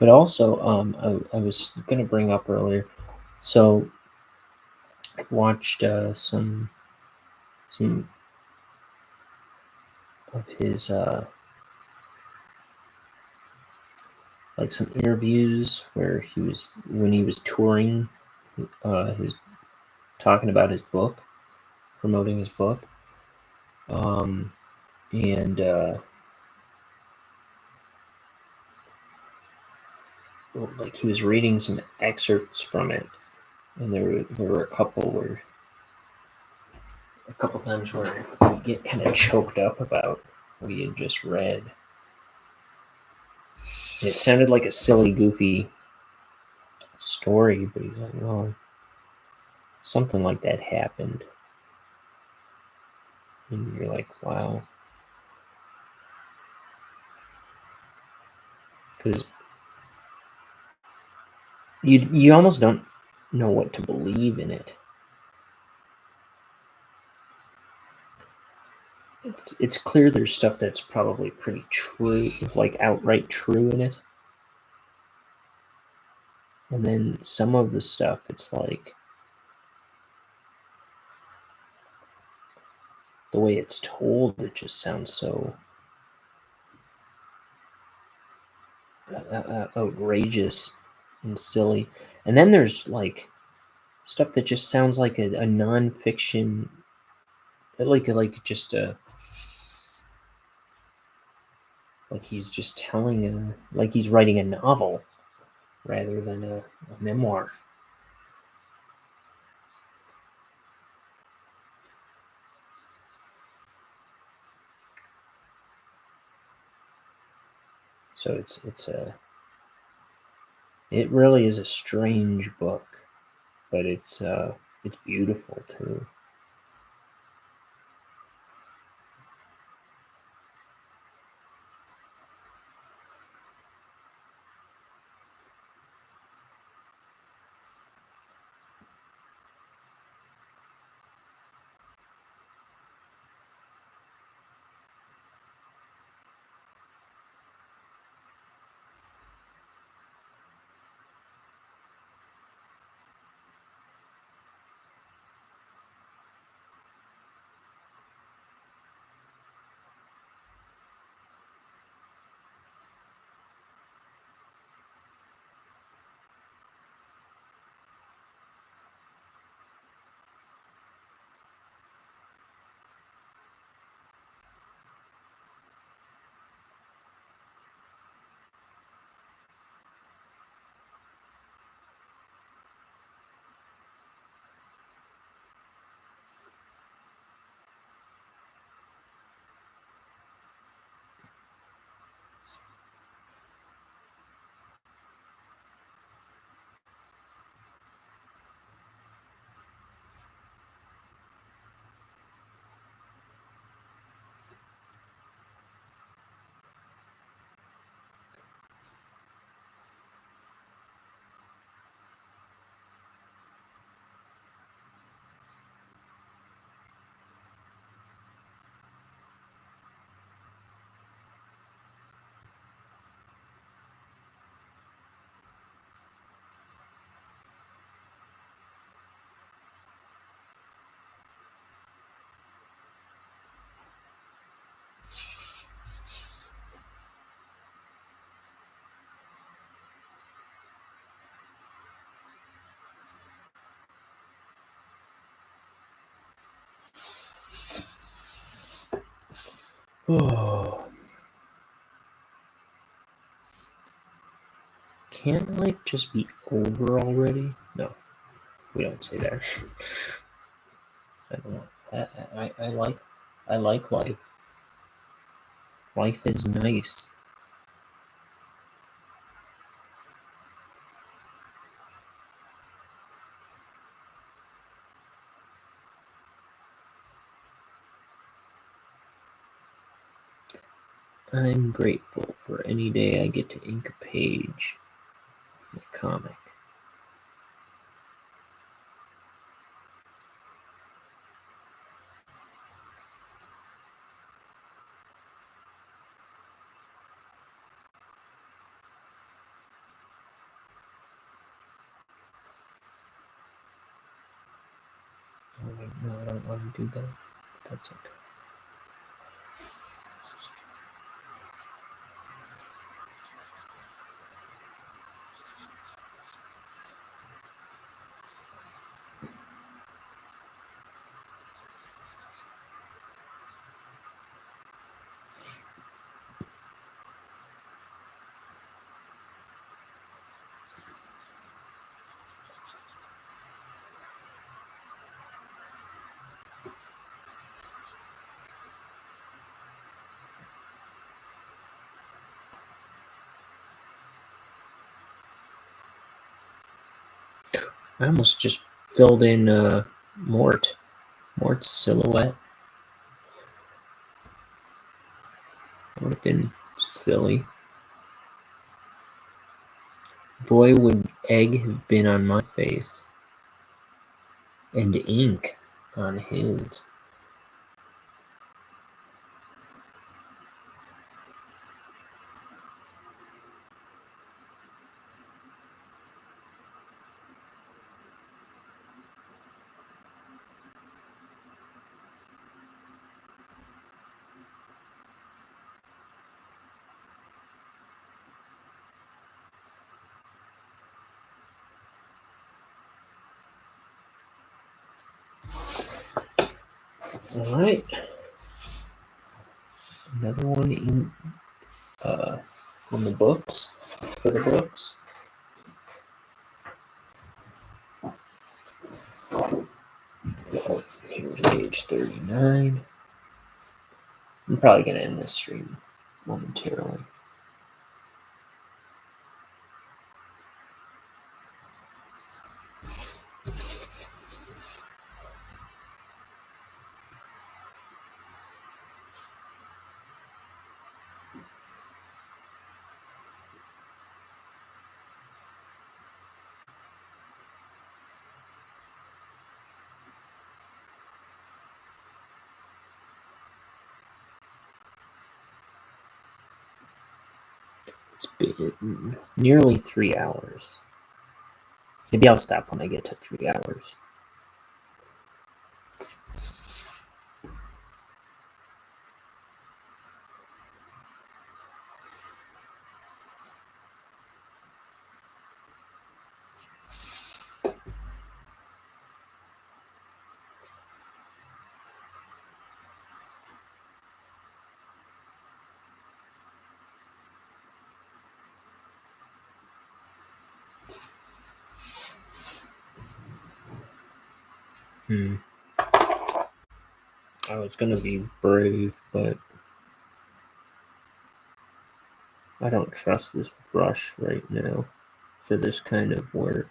But also, I was going to bring up earlier. So I watched some of his like some interviews where when he was touring, his talking about his book, promoting his book, and like he was reading some excerpts from it, and there were a couple times where he get kind of choked up about what he had just read. And it sounded like a silly, goofy story, but he's like, "Well, something like that happened," and you're like, "Wow," because you almost don't know what to believe in it. It's clear there's stuff that's probably pretty true, like outright true in it. And then some of the stuff, it's like the way it's told, it just sounds so outrageous and silly. And then there's like stuff that just sounds like a nonfiction, like just a like he's just like he's writing a novel rather than a memoir. So it really is a strange book, but it's beautiful too. Oh, can't life just be over already? No, we don't say that. I don't know. I like life. Life is nice. I'm grateful for any day I get to ink a page of my comic. No, I don't want to do that. That's okay. I almost just filled in Mort's silhouette. Would have been silly. Boy, would egg have been on my face. And ink on his. All right. Another one in the books, for the books. Here's page 39. I'm probably going to end this stream momentarily. It's been nearly 3 hours. Maybe I'll stop when I get to 3 hours. I was going to be brave, but I don't trust this brush right now for this kind of work.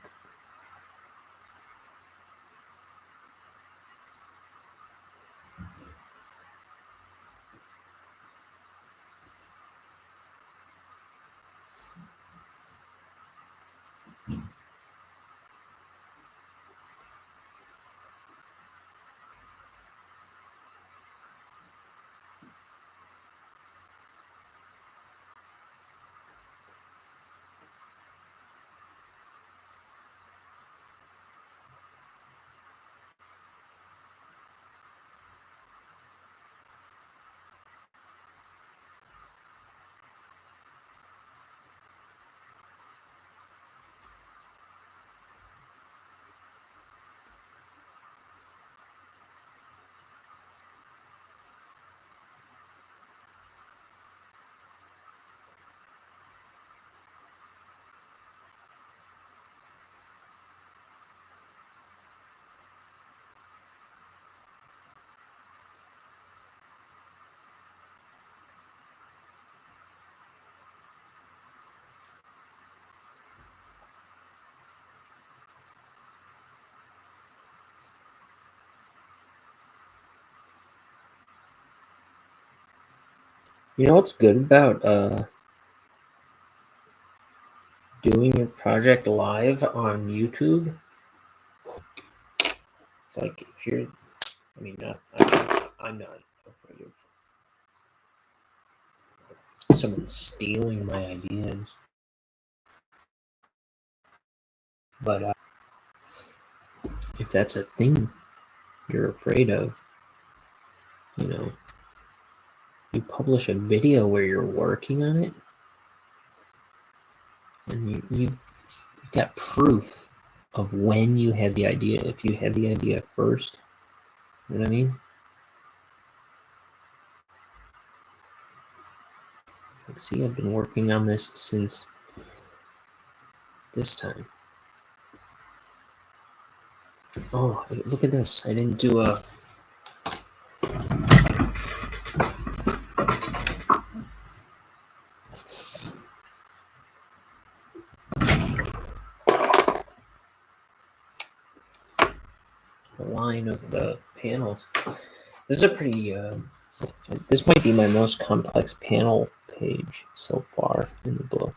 You know what's good about doing your project live on YouTube? It's like if you're, I'm not afraid of someone stealing my ideas, but if that's a thing you're afraid of. You know, you publish a video where you're working on it, and you've got proof of when you had the idea. If you had the idea first, you know what I mean? See, I've been working on this since this time. Oh, look at this. I didn't do a... line of the panels. This is a pretty... this might be my most complex panel page so far in the book.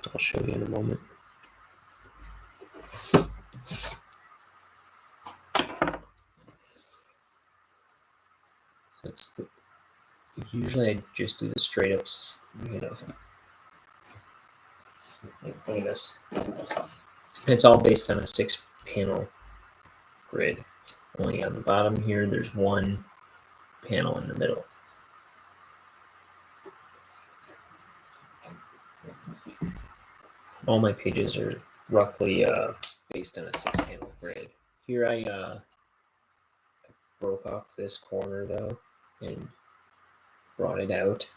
I'll show you in a moment. That's the... Usually I just do the straight up, like this. It's all based on a 6-panel grid. Only on the bottom here, there's one panel in the middle. All my pages are roughly based on a 6-panel grid. Here I broke off this corner though and brought it out.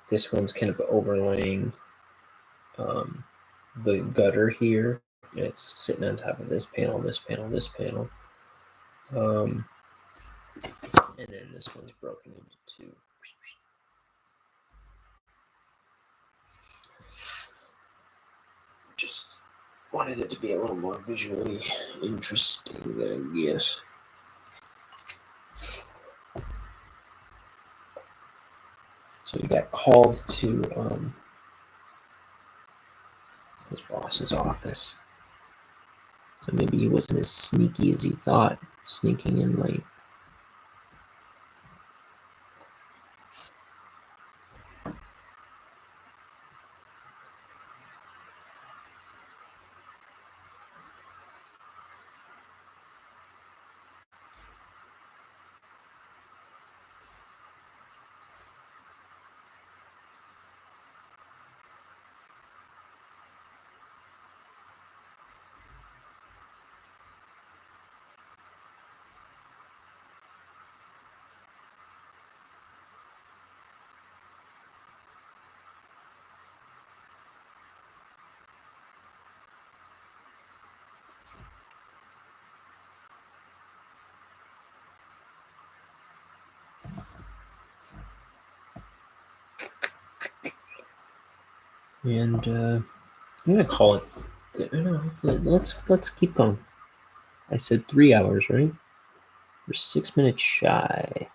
This one's kind of overlaying the gutter here. It's sitting on top of this panel, this panel, this panel. And then this one's broken into two. Just wanted it to be a little more visually interesting, I guess. So he got called to his boss's office. So maybe he wasn't as sneaky as he thought, sneaking in late. And I'm gonna call it. Let's keep going. I said 3 hours, right? We're 6 minutes shy.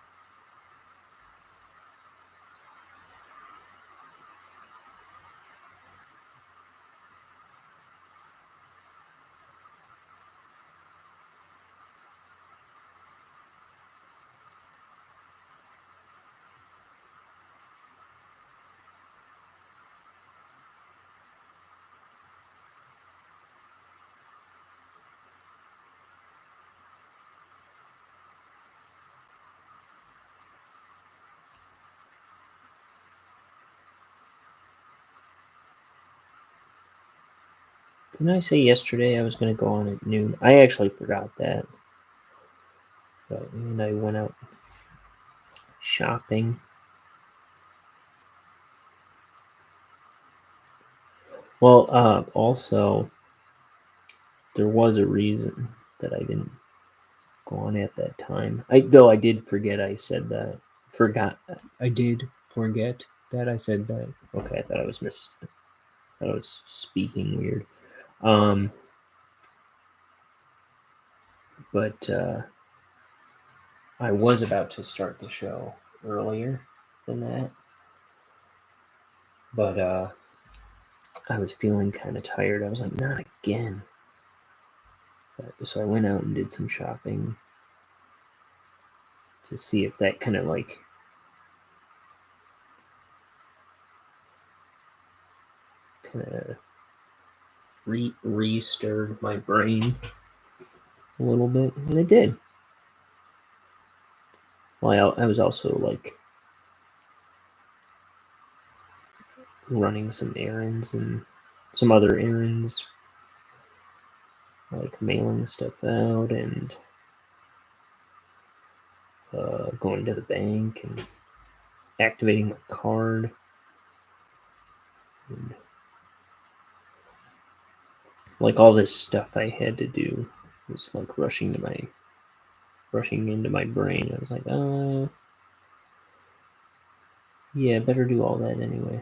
Didn't I say yesterday I was going to go on at noon? I actually forgot that. But and I went out shopping. Well, also, there was a reason that I didn't go on at that time. Though I did forget I said that. I did forget that I said that. Okay, I thought I was speaking weird. But I was about to start the show earlier than that. But I was feeling kind of tired. I was like, not again. So I went out and did some shopping to see if that kind of like kind of re-stirred my brain a little bit, and it did. Well, I was also like running some errands and some other errands, like mailing stuff out and going to the bank and activating my card. And like all this stuff I had to do was like rushing into my brain. I was like, yeah, better do all that anyway.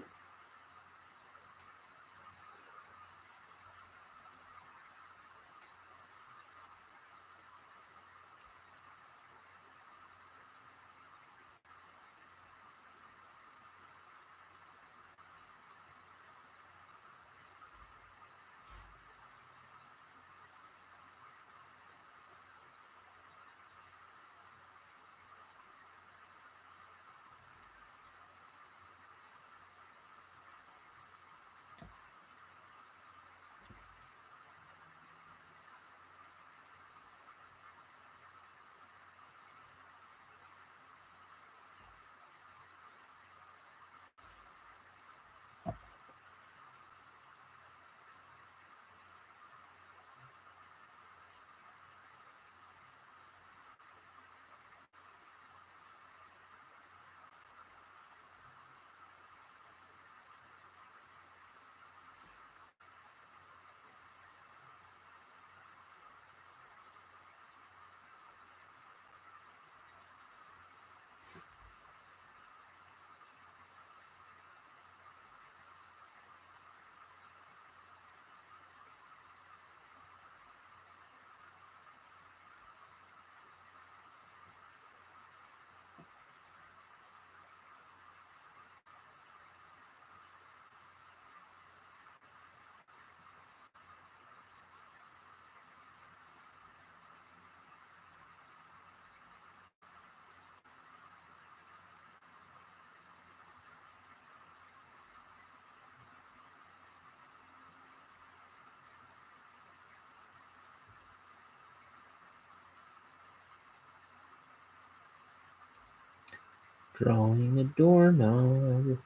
Drawing a doorknob.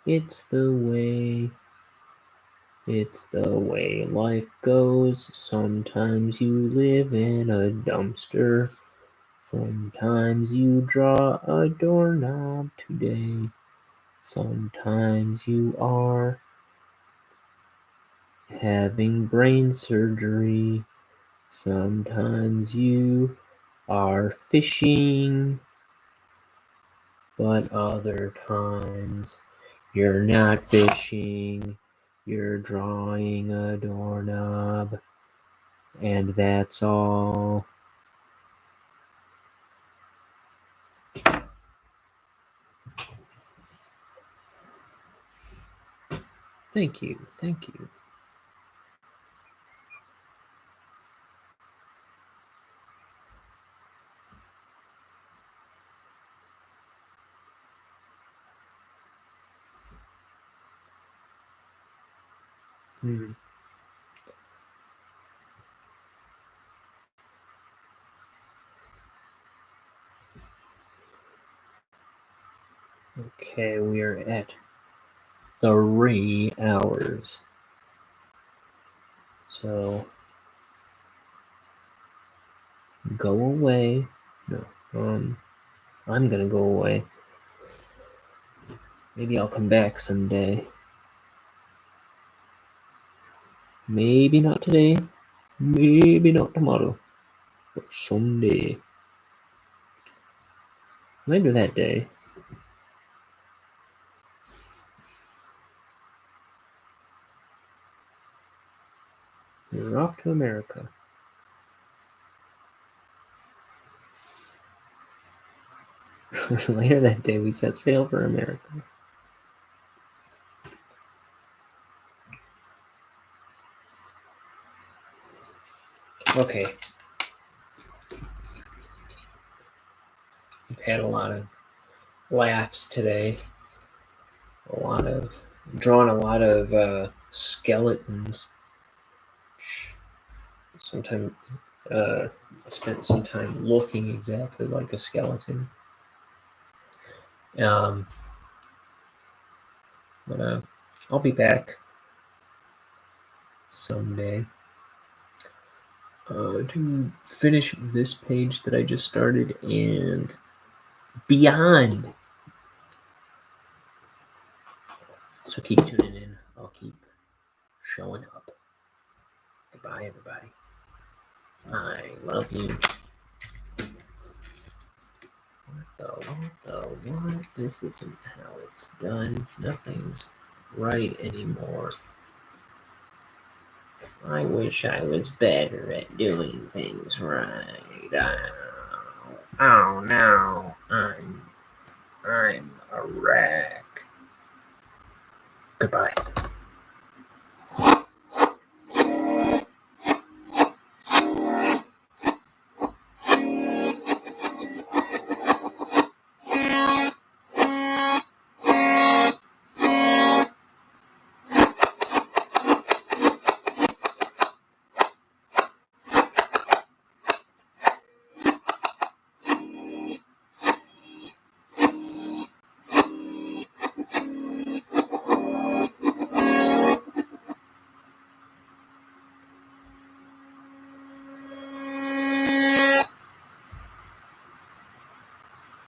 It's the way life goes. Sometimes you live in a dumpster. Sometimes you draw a doorknob today. Sometimes you are having brain surgery. Sometimes you are fishing. But other times you're not fishing. You're drawing a doorknob. And that's all. Thank you. Okay, we are at 3 hours. So, go away. No, I'm gonna go away. Maybe I'll come back someday. Maybe not today. Maybe not tomorrow. But someday. Later that day. We're off to America. Later that day, we set sail for America. Okay. We've had a lot of laughs today. Drawn a lot of skeletons. Sometimes I spent some time looking exactly like a skeleton. But I'll be back someday to finish this page that I just started and beyond. So keep tuning in. I'll keep showing up. Goodbye, everybody. I love you. What? This isn't how it's done. Nothing's right anymore. I wish I was better at doing things right. Oh no.